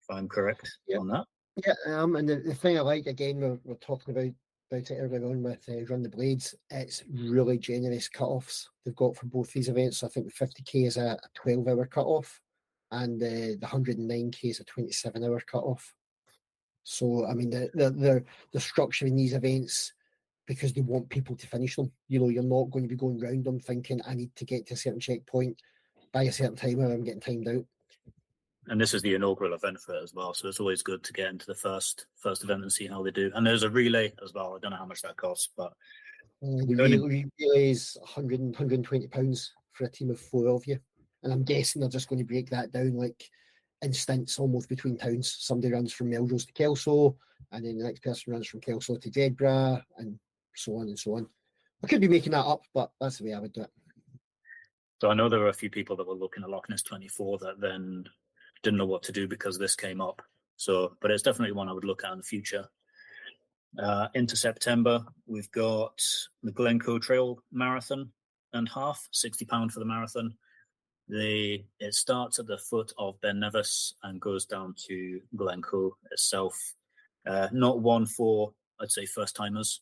if I'm correct on that.
Yeah, and the thing I like, again, we're talking about it earlier on with Run the Blades, it's really generous cut-offs they've got for both these events. So I think the 50k is a 12-hour cut-off, and the 109k is a 27-hour cut-off. So, I mean, they're structuring these events because they want people to finish them. You know, you're not going to be going round them thinking, I need to get to a certain checkpoint by a certain time or I'm getting timed out.
And this is the inaugural event for it as well, so it's always good to get into the first event and see how they do. And there's a relay as well. I don't know how much that costs, but
the relay is £120 for a team of 4 of you. And I'm guessing they're just going to break that down like in stints almost between towns. Somebody runs from Melrose to Kelso, and then the next person runs from Kelso to Jedburgh, and so on and so on. I could be making that up, but that's the way I would do it.
So I know there were a few people that were looking at Loch Ness 24 that then didn't know what to do because this came up. So, but it's definitely one I would look at in the future. Into September, we've got the Glencoe Trail Marathon and half, £60 for the marathon. It starts at the foot of Ben Nevis and goes down to Glencoe itself. Not one for, I'd say, first timers.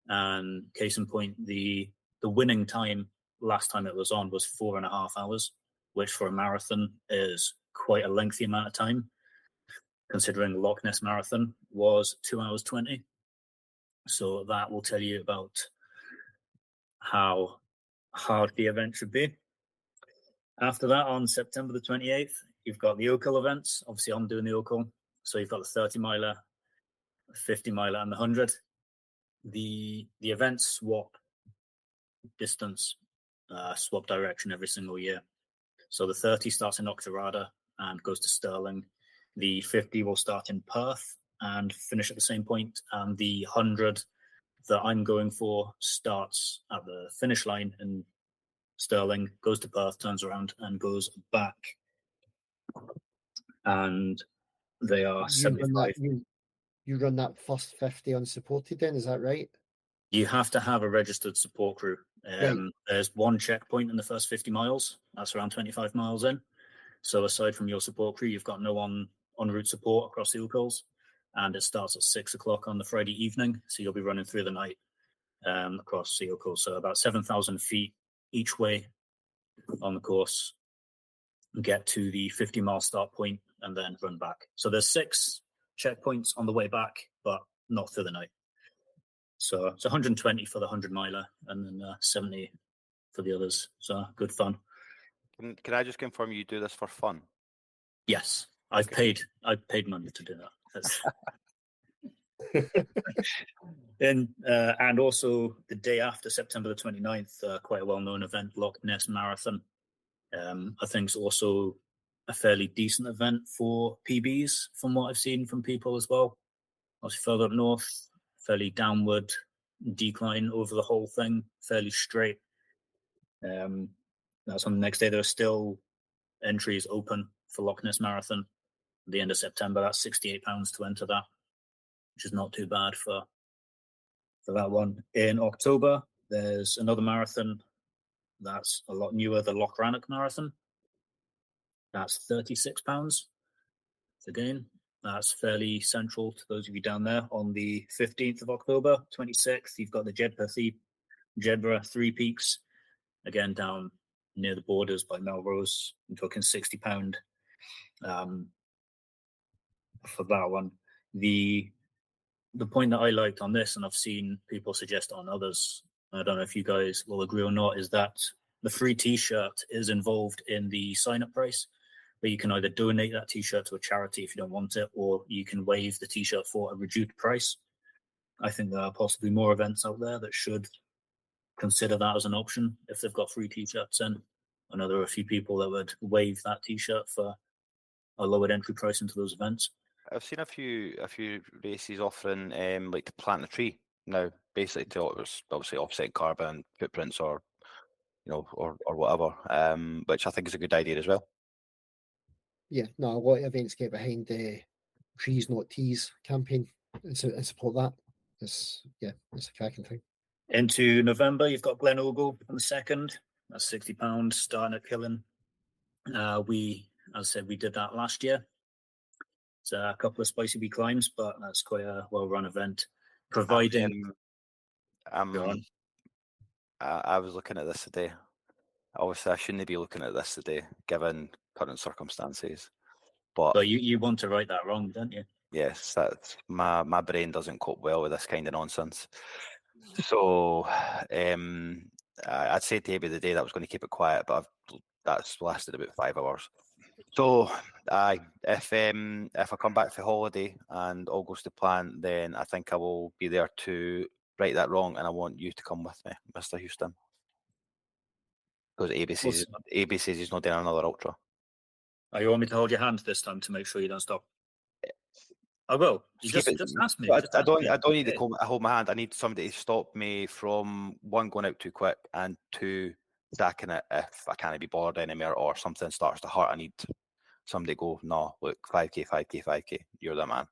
And case in point, the winning time last time it was on was 4.5 hours, which for a marathon is quite a lengthy amount of time, considering the Loch Ness Marathon was 2 hours 20. So that will tell you about how hard the event should be. After that, on September the 28th, you've got the Oakhill events. Obviously, I'm doing the Oakhill. So you've got the 30-miler, 50-miler, and the 100. The events swap distance, swap direction every single year. So the 30 starts in Auchterarder and goes to Stirling. The 50 will start in Perth and finish at the same point. And the 100 that I'm going for starts at the finish line in Stirling, goes to Perth, turns around and goes back. And they are 75.
You run that first 50 unsupported then, is that right?
You have to have a registered support crew.
Right.
There's one checkpoint in the first 50 miles. That's around 25 miles in. So aside from your support crew, you've got no en route support across the Oakhills. And it starts at 6 o'clock on the Friday evening. So you'll be running through the night across the Oakhills. So about 7,000 feet each way on the course. Get to the 50-mile start point and then run back. So there's 6 checkpoints on the way back, but not through the night. So it's 120 for the 100-miler and then 70 for the others. So good fun.
Can I just confirm you do this for fun?
Yes, I've paid money to do that. And also the day after, September the 29th, quite a well-known event, Loch Ness Marathon. I think it's also a fairly decent event for PBs from what I've seen from people as well. Obviously further up north, fairly downward decline over the whole thing, fairly straight. That's on the next day. There are still entries open for Loch Ness Marathon at the end of September. That's £68 to enter that, which is not too bad for that one. In October, there's another marathon that's a lot newer, the Loch Rannoch Marathon. That's £36. Again, that's fairly central to those of you down there. On the 15th of October, 26th, you've got the Jedburgh Three Peaks, again down near the borders by Melrose. I'm talking £60 for that one. The the point that I liked on this, and I've seen people suggest on others, I don't know if you guys will agree or not, is that the free t-shirt is involved in the sign-up price, but you can either donate that t-shirt to a charity if you don't want it, or you can waive the t-shirt for a reduced price. I think there are possibly more events out there that should consider that as an option if they've got free t-shirts in. I know there are a few people that would waive that t-shirt for a lowered entry price into those events.
I've seen a few races offering like to plant a tree now, basically to obviously offset carbon footprints or or whatever, which I think is a good idea as well.
Yeah, no, a lot of events get behind the trees not teas campaign and support that. It's a cracking thing.
Into November, you've got Glen Ogle on the 2nd. That's £60 starting at Killing. We, as I said, we did that last year. It's a couple of spicy wee climbs, but that's quite a well-run event. Providing,
I was looking at this today. Obviously, I shouldn't be looking at this today, given current circumstances.
But you want to right that wrong, don't you?
Yes, that's my brain doesn't cope well with this kind of nonsense. So, I'd say to you the day that I was going to keep it quiet, but that's lasted about 5 hours. So, if I come back for holiday and all goes to plan, then I think I will be there to right that wrong, and I want you to come with me, Mr. Houston, because AB says he's not doing another ultra.
Oh, you want me to hold your hand this time to make sure you don't stop? I will. Just ask me.
I don't need to hold my hand. I need somebody to stop me from, one, going out too quick, and two, stacking it if I can't be bored anymore or something starts to hurt. I need somebody to go, no, look, 5K, 5K, 5K. You're the man.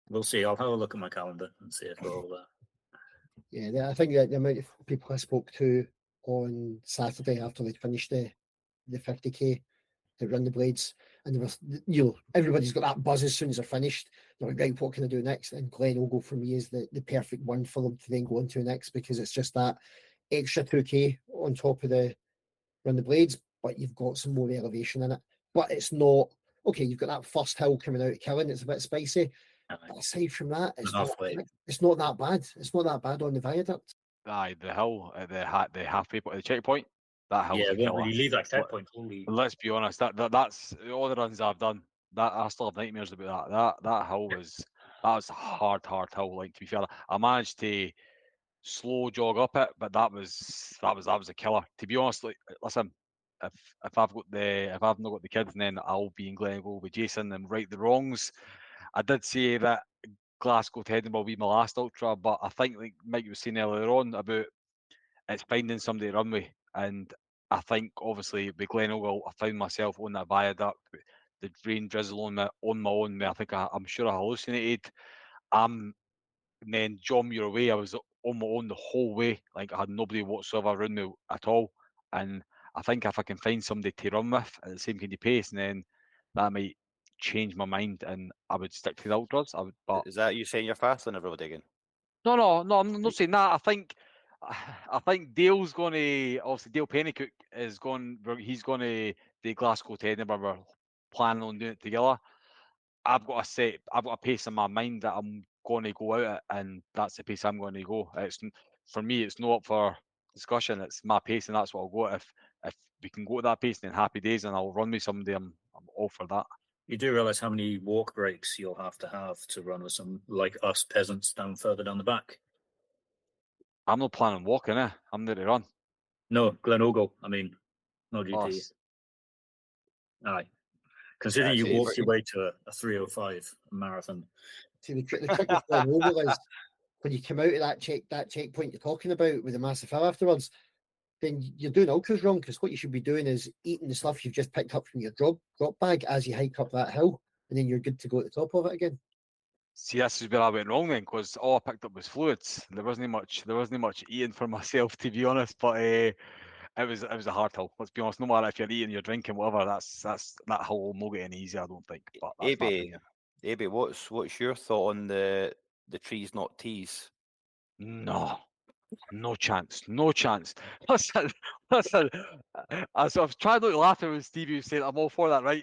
We'll see. I'll have a look at my calendar and see if we're all there.
Yeah, I think that the amount of people I spoke to on Saturday after they finished the 50K to run the blades, and there was, everybody's got that buzz as soon as they're finished. They're like, right, what can I do next? And Glen Ogle for me is the perfect one for them to then go into next, because it's just that extra 2K on top of the run the blades, but you've got some more elevation in it. But it's not okay. You've got that first hill coming out of Killing. It's a bit spicy. But aside from that, it's not that bad. It's not that bad on the viaduct.
Aye, the hill at the halfway point, the checkpoint. That hill.
Yeah, when you leave that checkpoint,
let's be honest. That's all the runs I've done. That I still have nightmares about that hill was a hard hill. Like, to be fair, I managed to slow jog up it, but that was a killer. To be honest, like, listen, if I've not got the kids, then I'll be in Glencoe with Jason and right the wrongs. I did say that Glasgow to Edinburgh will be my last ultra, but I think, like Mike was saying earlier on, about it's finding somebody to run with, and I think obviously with Glenogle, I found myself on that viaduct, the rain drizzle on my own. I think I'm sure I hallucinated. And then John Muir away, I was on my own the whole way. Like, I had nobody whatsoever around me at all. And I think if I can find somebody to run with at the same kind of pace, then that might change my mind, and I would stick to the ultras. But
is that you saying you're faster than everybody again?
No, I'm not saying that. I think Dale's going to, obviously Dale Pennycook is going. He's going to the Glasgow to Edinburgh. We're planning on doing it together. I've got a pace in my mind that I'm going to go out at, and that's the pace I'm going to go. For me, it's not up for discussion. It's my pace, and that's what I'll go at. If we can go at that pace, then happy days, and I'll run with somebody. I'm all for that.
You do realise how many walk breaks you'll have to run with some like us peasants further down the back.
I'm not planning on walking, I'm there to run.
No, Glen Ogle, I mean, no GT. Aye. Considering you walked your way to a 3:05 marathon.
See, the trick with Glen Ogle is when you come out of that checkpoint you're talking about with the massive hill afterwards, then you're doing ultras wrong, because what you should be doing is eating the stuff you've just picked up from your drop bag as you hike up that hill, and then you're good to go at the top of it again.
See, this is where I went wrong then, because all I picked up was fluids. There wasn't much eating for myself, to be honest. But it was a hard hill. Let's be honest. No matter if you're eating, you're drinking, whatever. That hill will not get any easier, I don't think. But
AB, what's your thought on the trees not teas?
No chance. Listen. As I was trying not to laugh when Stevie was saying I'm all for that, right?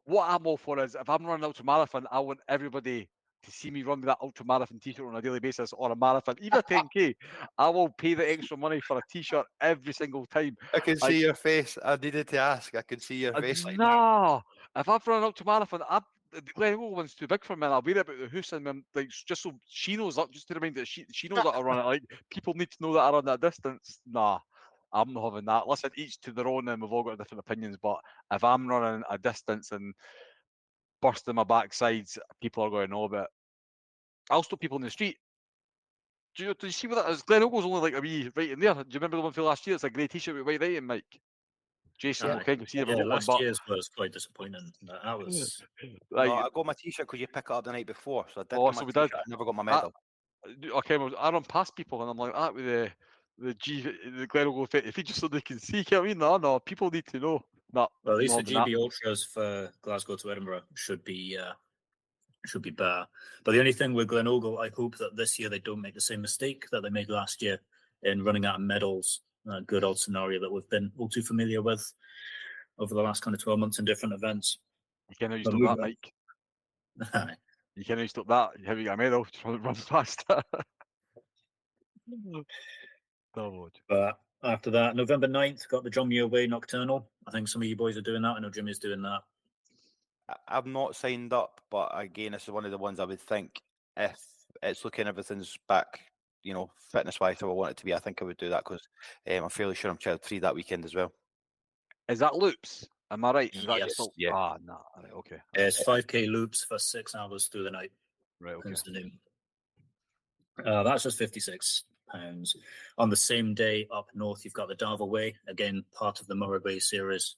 What I'm all for is, if I'm running ultra marathon, I want everybody to see me run with that ultra marathon t-shirt on a daily basis or a marathon, even a 10k, I will pay the extra money for a t-shirt every single time.
I can see your face. I needed to ask. I can see your face. Like,
Nah, if I've run an ultra marathon, the Glencoe one's too big for me. And I'll wear it about the house and like just so she knows that, just to remind that she knows that I run it. Like people need to know that I run that distance. Nah, I'm not having that. Listen, each to their own, and we've all got different opinions. But if I'm running a distance and bursting my backsides, people are going to know about it. I'll stop people in the street. Do you see what that is? Glencoe's only like a wee right in there. Do you remember the one for last year? It's a grey t-shirt with white writing, Mike. Jason,
Yeah.
okay, can see the
last
one,
year's was quite disappointing. That was
like,
no, I got my t-shirt because you pick it up the night before. So I did
Oh,
get my
so we
t-shirt.
did.
I never got my medal.
Okay, I run past people and I'm like that with the Glencoe fit. If you just so they can see, I mean, no, people need to know. No,
well, at least the
not
GB Ultras for Glasgow to Edinburgh should be better. But the only thing with Glenogle, I hope that this year they don't make the same mistake that they made last year in running out of medals. A good old scenario that we've been all too familiar with over the last kind of 12 months in different events.
You can't use
But
stop that, Mike.
Aye.
You can't use stop that. You have to get a medal. Just run past it. No,
But after that, November 9th, got the John Muir Way Nocturnal. I think some of you boys are doing that. I know Jimmy's doing that.
I've not signed up, but again, this is one of the ones I would think if it's looking everything's back, fitness wise, how I want it to be. I think I would do that because I'm fairly sure I'm child free that weekend as well.
Is that loops? Am I right? Is that
Yes.
just all...
Yeah.
Ah, no. Right, okay.
It's 5k loops for 6 hours through the night.
Right, okay.
Hence the name. That's just £56. On the same day up north, you've got the Darvel Way, again, part of the Murray Bay series.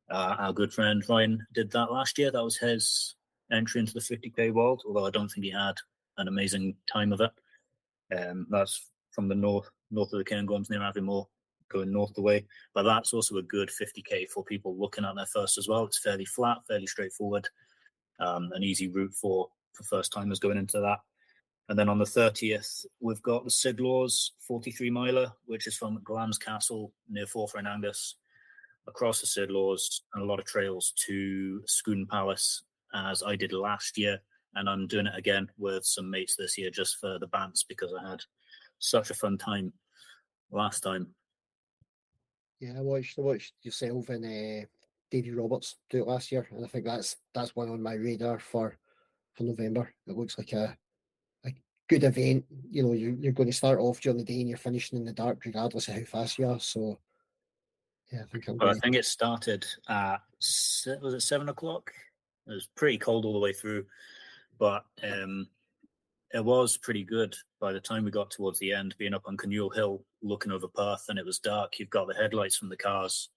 Our good friend Ryan did that last year. That was his entry into the 50k world, although I don't think he had an amazing time of it. That's from the north of the Cairngorms near Aviemore, going north the way. But that's also a good 50k for people looking at their first as well. It's fairly flat, fairly straightforward, an easy route for first timers going into that. And then on the 30th, we've got the Sidlaws 43 miler, which is from Glam's Castle near Forfar in Angus, across the Sidlaws, and a lot of trails to Scone Palace, as I did last year. And I'm doing it again with some mates this year just for the bants because I had such a fun time last time.
Yeah, I watched yourself and Davey Roberts do it last year, and I think that's one on my radar for November. It looks like a good event. You're going to start off during the day and you're finishing in the dark, regardless of how fast you are. So, yeah, I think I'm
But I
going.
think it started at, was it 7 o'clock? It was pretty cold all the way through, but it was pretty good by the time we got towards the end, being up on Canule Hill, looking over Perth, and it was dark. You've got the headlights from the cars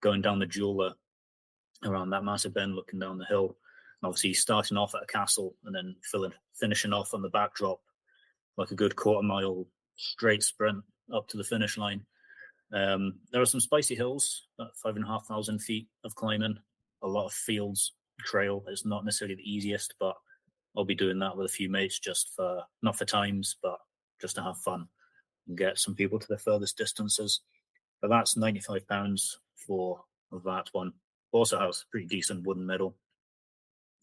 going down the jeweler around that massive bend, looking down the hill. And obviously, starting off at a castle and then finishing off on the backdrop, like a good quarter-mile straight sprint up to the finish line. There are some spicy hills, about 5,500 feet of climbing, a lot of fields, trail. It's not necessarily the easiest, but I'll be doing that with a few mates just for, not for times, but just to have fun and get some people to the furthest distances. But that's £95 for that one. Also has a pretty decent wooden medal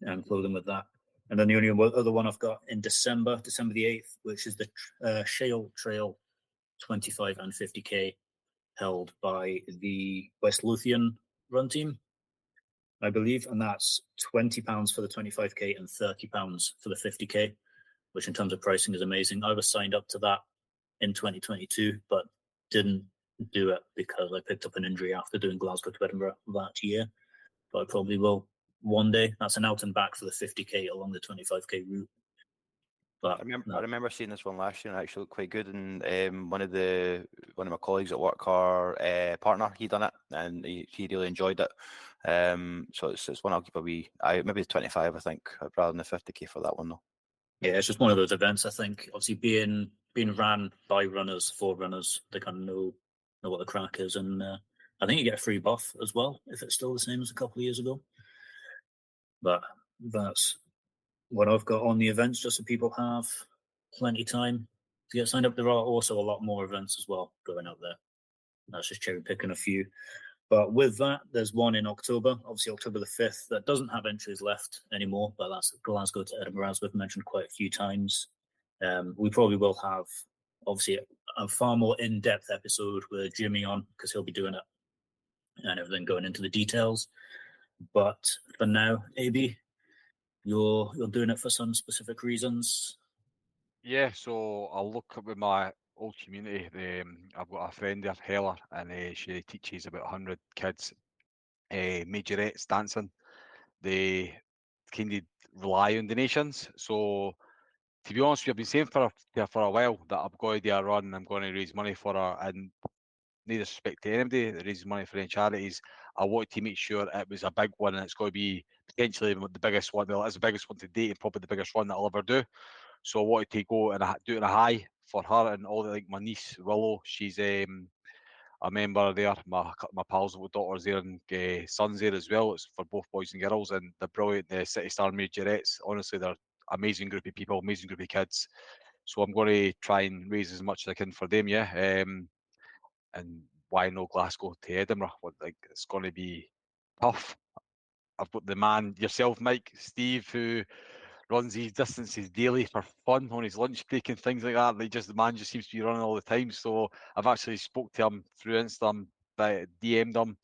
and clothing with that. And then the only other one I've got in December the 8th, which is the Shale Trail 25 and 50k, held by the West Lothian run team, I believe, and that's £20 for the 25k and £30 for the 50k, which in terms of pricing is amazing. I was signed up to that in 2022, but didn't do it because I picked up an injury after doing Glasgow to Edinburgh that year. But I probably will one day. That's an out and back for the 50k along the 25k route. But
I remember seeing this one last year and it actually looked quite good. And one of my colleagues at work, our partner, he done it and he really enjoyed it. So it's one I'll keep a wee eye. Maybe the 25, I think, rather than the 50k for that one though.
Yeah, it's just one of those events. I think obviously being ran by runners for runners, they kind of know what the crack is, and I think you get a free buff as well if it's still the same as a couple of years ago. But that's what I've got on the events, just so people have plenty of time to get signed up. There are also a lot more events as well going out there. That's just cherry picking a few. But with that, there's one in October, obviously October the 5th, that doesn't have entries left anymore, but that's Glasgow to Edinburgh, as we've mentioned quite a few times. We probably will have, obviously, a far more in-depth episode with Jimmy on, because he'll be doing it and everything, going into the details. But for now, AB, you're doing it for some specific reasons.
Yeah, so I'll look up with my old community. I've got a friend there, Heller, and she teaches about 100 kids majorettes dancing. They kind of rely on donations. So to be honest, we've been saying for a while that I'm going to do a run. I'm going to raise money for her, and no disrespect to anybody that raises money for any charities. I wanted to make sure it was a big one, and it's going to be potentially the biggest one. Well, it's the biggest one to date, and probably the biggest one that I'll ever do. So I wanted to go and do it in a high for her and all the, like my niece Willow. She's a member there. My pals with daughters there and sons there as well. It's for both boys and girls, and they're brilliant. The City Star majorettes. Honestly, they're amazing group of people, amazing group of kids. So I'm going to try and raise as much as I can for them. Yeah. And why no Glasgow to Edinburgh? Like it's going to be tough. I've got the man yourself, Mike, Steve, who runs these distances daily for fun on his lunch break and things like that. The man just seems to be running all the time. So I've actually spoke to him through Insta, DM'd him,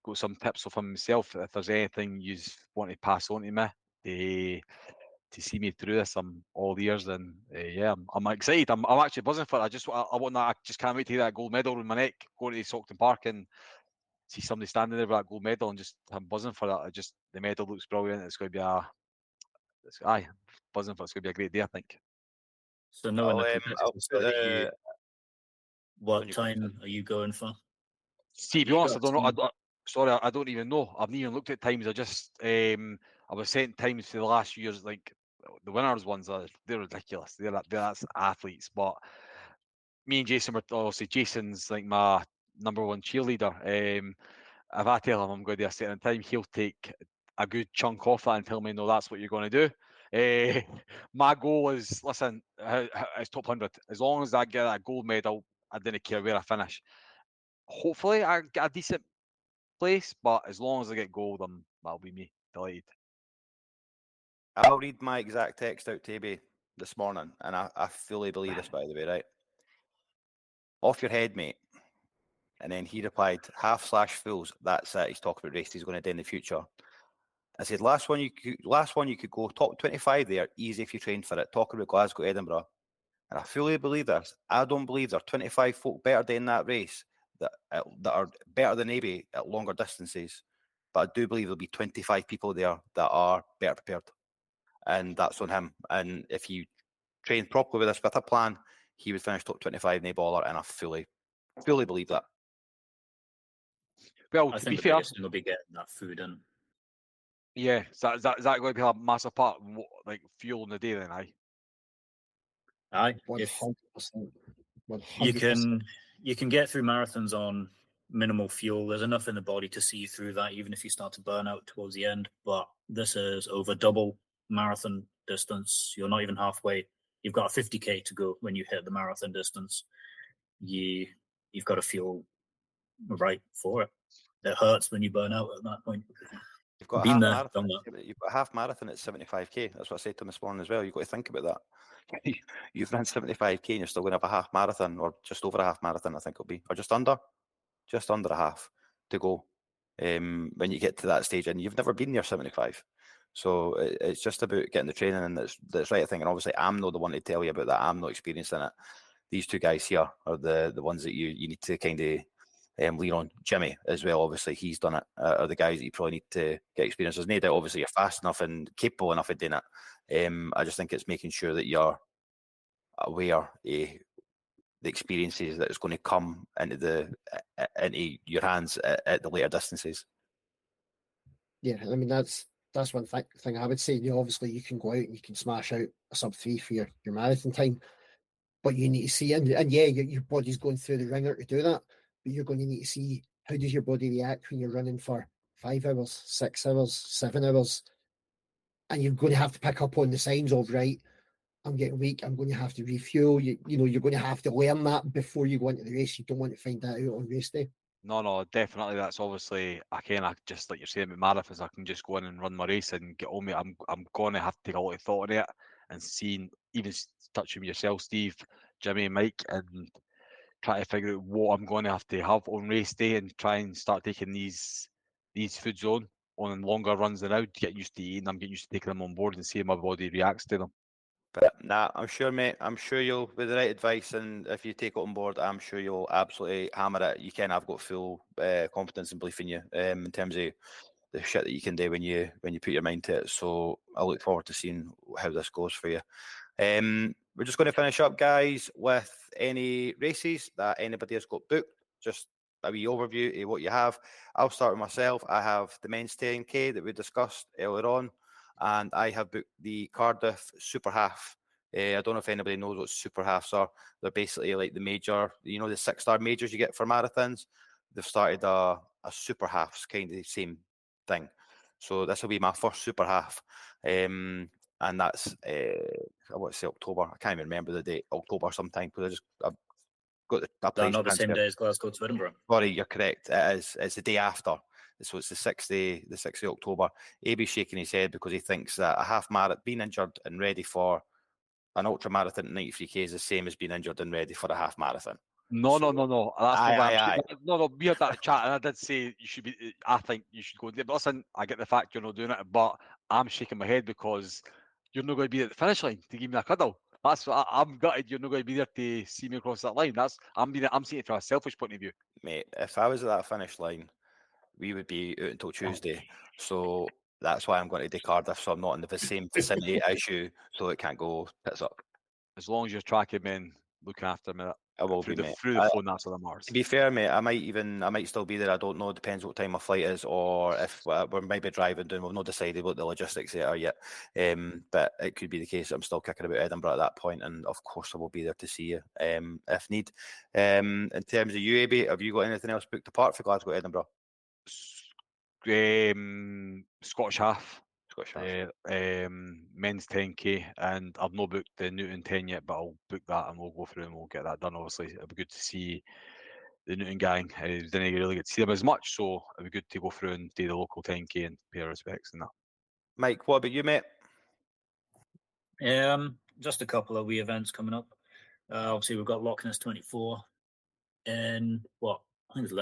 got some tips of him himself. If there's anything you want to pass on to me to see me through this, I'm all ears, and yeah, I'm excited. I'm actually buzzing for it. I just can't wait to get that gold medal in my neck, go to Stockton Park and see somebody standing there with that gold medal, and I'm buzzing for that. The medal looks brilliant. It's going to be buzzing for it. It's going to be a great day, I think.
So knowing the
I'll
competitive
put
side, what
your
time are you going for?
See, to be honest, I don't know. Sorry, I don't even know. I've not even looked at times. I was sent times for the last few years, like the winners ones. They're ridiculous. That's athletes. But me and Jason were obviously Jason's like my number one cheerleader. If I tell him I'm going to do a certain time, he'll take a good chunk off that and tell me, no, that's what you're going to do. My goal is, listen, it's top 100. As long as I get that gold medal, I didn't care where I finish. Hopefully, I get a decent place, but as long as I get gold, that'll be me. Delighted.
I'll read my exact text out to AB this morning, and I fully believe this, by the way, right? Off your head, mate. And then he replied, half/fools. That's it. He's talking about races he's going to do in the future. I said, last one you could go top 25 there, easy if you trained for it. Talking about Glasgow, Edinburgh. And I fully believe this. I don't believe there are 25 folk better doing that race that are better than AB at longer distances. But I do believe there'll be 25 people there that are better prepared. And that's on him. And if he trained properly with this, with a plan, he would finish top 25 in a baller. And I fully believe that.
Well,
I
to
think
be
the
fair,
biggest thing will be getting that food in.
yeah, is that going to be a massive part, like fuel in the day then, aye?
Aye,
100%.
you
100%.
can get through marathons on minimal fuel. There's enough in the body to see you through that, even if you start to burn out towards the end. But this is over double marathon distance. You're not even halfway. You've got a 50k to go when you hit the marathon distance. You've got to feel right for it. It hurts when you burn out at that point.
You've got
Been
a
there,
half
done
marathon.
that.
You've got a half marathon at 75k. That's what I said to him this morning as well. You've got to think about that. You've run 75k and you're still going to have a half marathon, or just over a half marathon, I think it'll be, or just under a half to go when you get to that stage, and you've never been near 75. So it's just about getting the training, and that's right. I think, and obviously I'm not the one to tell you about that. I'm not experienced in it. These two guys here are the ones that you need to kind of lean on. Jimmy as well, obviously he's done it, are the guys that you probably need to get experience. There's no doubt, obviously you're fast enough and capable enough of doing it. I just think it's making sure that you're aware of the experiences that is going to come into your hands at the later distances.
Yeah, I mean that's one thing I would say. You know, obviously you can go out and you can smash out a sub-3 for your marathon time, but you need to see, and yeah, your body's going through the ringer to do that, but you're going to need to see how does your body react when you're running for 5 hours, 6 hours, 7 hours, and you're going to have to pick up on the signs of, right, I'm getting weak, I'm going to have to refuel. You know, you're going to have to learn that before you go into the race. You don't want to find that out on race day.
No, definitely. That's obviously just like you're saying with marathons. I can just go in and run my race and get on me. I'm going to have to take a lot of thought on it and seeing, even touching with yourself, Steve, Jimmy, and Mike, and try to figure out what I'm going to have on race day and try and start taking these foods on longer runs than out, get used to eating them, get used to taking them on board and see how my body reacts to them.
But nah, I'm sure, mate. I'm sure you'll, with the right advice, and if you take it on board, I'm sure you'll absolutely hammer it. You can. I've got full confidence and belief in you in terms of the shit that you can do when you put your mind to it. So I look forward to seeing how this goes for you. We're just going to finish up, guys, with any races that anybody has got booked. Just a wee overview of what you have. I'll start with myself. I have the men's 10K that we discussed earlier on, and I have booked the Cardiff Super Half. I don't know if anybody knows what Super Halves are. They're basically like the major, the 6-star majors you get for marathons. They've started a Super Halves, kind of the same thing. So this will be my first Super Half. And that's I want to say October. I can't even remember the date. October sometime, because I've got the place.
Not the same day as Glasgow to Edinburgh.
Sorry, you're correct. It is. It's the day after. So it's the 6th of October. AB's shaking his head because he thinks that a half marathon, being injured and ready for an ultra marathon at 93k is the same as being injured and ready for a half marathon.
No. That's
aye.
No. We had that chat, and I did say you should be. I think you should go. But listen, I get the fact you're not doing it, but I'm shaking my head because you're not going to be at the finish line to give me a cuddle. That's what I'm gutted. You're not going to be there to see me across that line. I'm seeing it from a selfish point of view.
Mate, if I was at that finish line, we would be out until Tuesday. So that's why I'm going to Cardiff, so I'm not in the same vicinity as you, so it can't go tits up.
As long as you're tracking me and looking after me,
I will
through
be,
the
mate.
through the phone. That's what matters.
To be fair, mate, I might still be there. I don't know. It depends what time my flight is, or if we might be driving down. We've not decided what the logistics are yet. But it could be the case that I'm still kicking about Edinburgh at that point, and of course I will be there to see you if need. In terms of you, AB, have you got anything else booked apart for Glasgow, Edinburgh?
Scottish half. Men's 10k, and I've not booked the Newton 10 yet, but I'll book that and we'll go through and we'll get that done. Obviously, it'll be good to see the Newton gang. I didn't really get to see them as much, so it'll be good to go through and do the local 10k and pay our respects and that.
Mike, what about you, mate?
Just a couple of wee events coming up. Obviously, we've got Loch Ness 24 in what I think is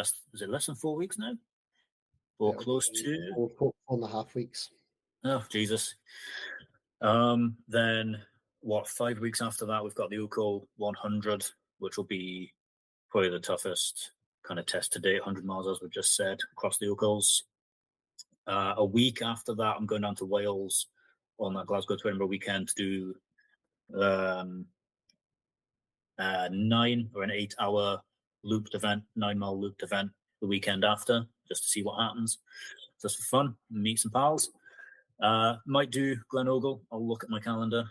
it less than 4 weeks now, or close to
4.5 weeks.
Oh, Jesus. Then, 5 weeks after that, we've got the UCO 100, which will be probably the toughest kind of test to date, 100 miles, as we just said, across the UCOs. A week after that, I'm going down to Wales on that Glasgow to Edinburgh weekend to do 9 or an 8-hour looped event, 9-mile looped event the weekend after, just to see what happens. Just for fun, meet some pals. Might do Glenogle. I'll look at my calendar.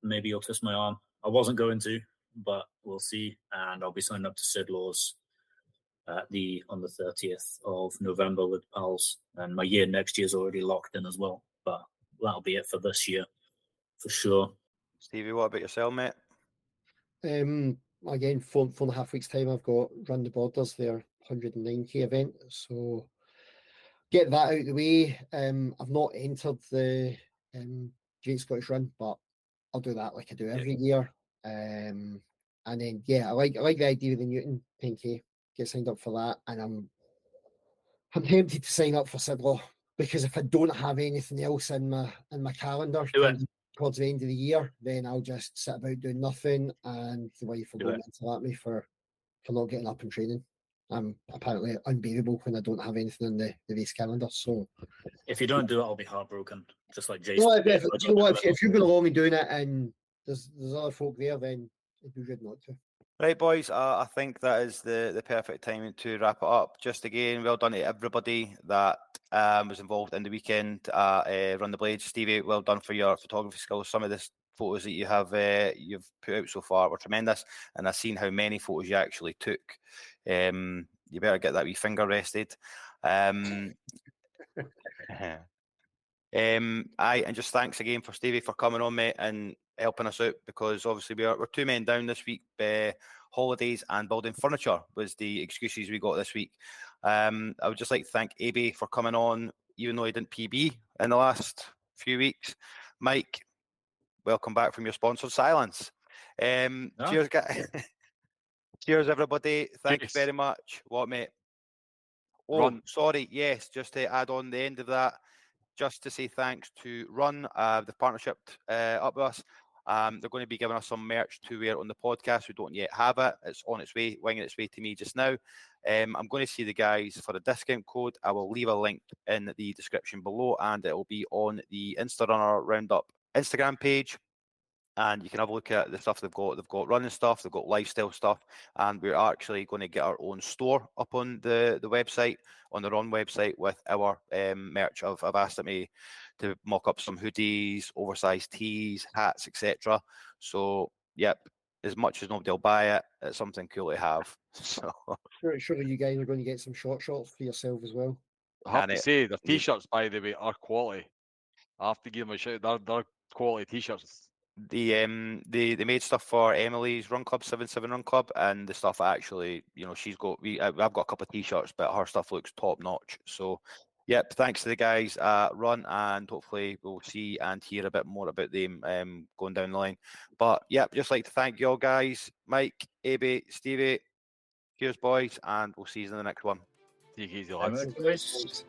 Maybe I'll twist my arm. I wasn't going to, but we'll see. And I'll be signing up to Sid Laws on the 30th of November with pals. And my year next year is already locked in as well. But that'll be it for this year, for sure.
Stevie, what about yourself, mate?
Again, 4.5 weeks time, I've got Run the Borders, their 109k event. So get that out of the way. I've not entered the Great Scottish Run, but I'll do that like I do every year. And then I like the idea of the Newton 10k. Get signed up for that, and I'm tempted to sign up for Sidlaw, because if I don't have anything else in my calendar towards the end of the year, then I'll just sit about doing nothing, and the wife will go mental at me for not getting up and training. I'm apparently unbearable when I don't have anything in the race calendar. So
if you don't do it, I'll be heartbroken, just like Jason.
No, if you've been along and doing it, and there's other folk there, then it'd be good not to.
Right, boys, I think that is the perfect time to wrap it up. Just again, well done to everybody that was involved in the weekend at Run the Blades. Stevie, well done for your photography skills. Some of the photos that you have you've put out so far were tremendous, and I've seen how many photos you actually took. You better get that wee finger rested. And just thanks again for Stevie for coming on, mate, and helping us out, because obviously we're 2 men down this week. Holidays and building furniture was the excuses we got this week. I would just like to thank AB for coming on, even though he didn't PB in the last few weeks. Mike, welcome back from your sponsored silence. Cheers, guys. Cheers, everybody. Thank you very much. What, mate? Oh,
Run.
sorry. Yes, just to add on the end of that, just to say thanks to Run, the partnership up with us. They're going to be giving us some merch to wear on the podcast. We don't yet have it. It's on its way, winging its way to me just now. I'm going to see the guys for a discount code. I will leave a link in the description below, and it will be on the Insta Runner Roundup Instagram page. And you can have a look at the stuff they've got. They've got running stuff, they've got lifestyle stuff, and we're actually going to get our own store up on the website, on the Run website, with our merch. I've asked them to mock up some hoodies, oversized tees, hats, etc. So, yep, as much as nobody will buy it, it's something cool to have. So,
surely you guys are going to get some shorts for yourself as well.
I have to say, the t-shirts, by the way, are quality. I have to give them a shout. They're quality t-shirts.
They made stuff for Emily's Run Club, 77 Run Club, and the stuff actually, she's got. I've got a couple of t-shirts, but her stuff looks top notch. So, yep, thanks to the guys at Run, and hopefully we'll see and hear a bit more about them going down the line. But yep, just like to thank you all guys, Mike, AB, Stevie. Cheers, boys, and we'll see you in the next one.
Take it easy, lads.
Boys.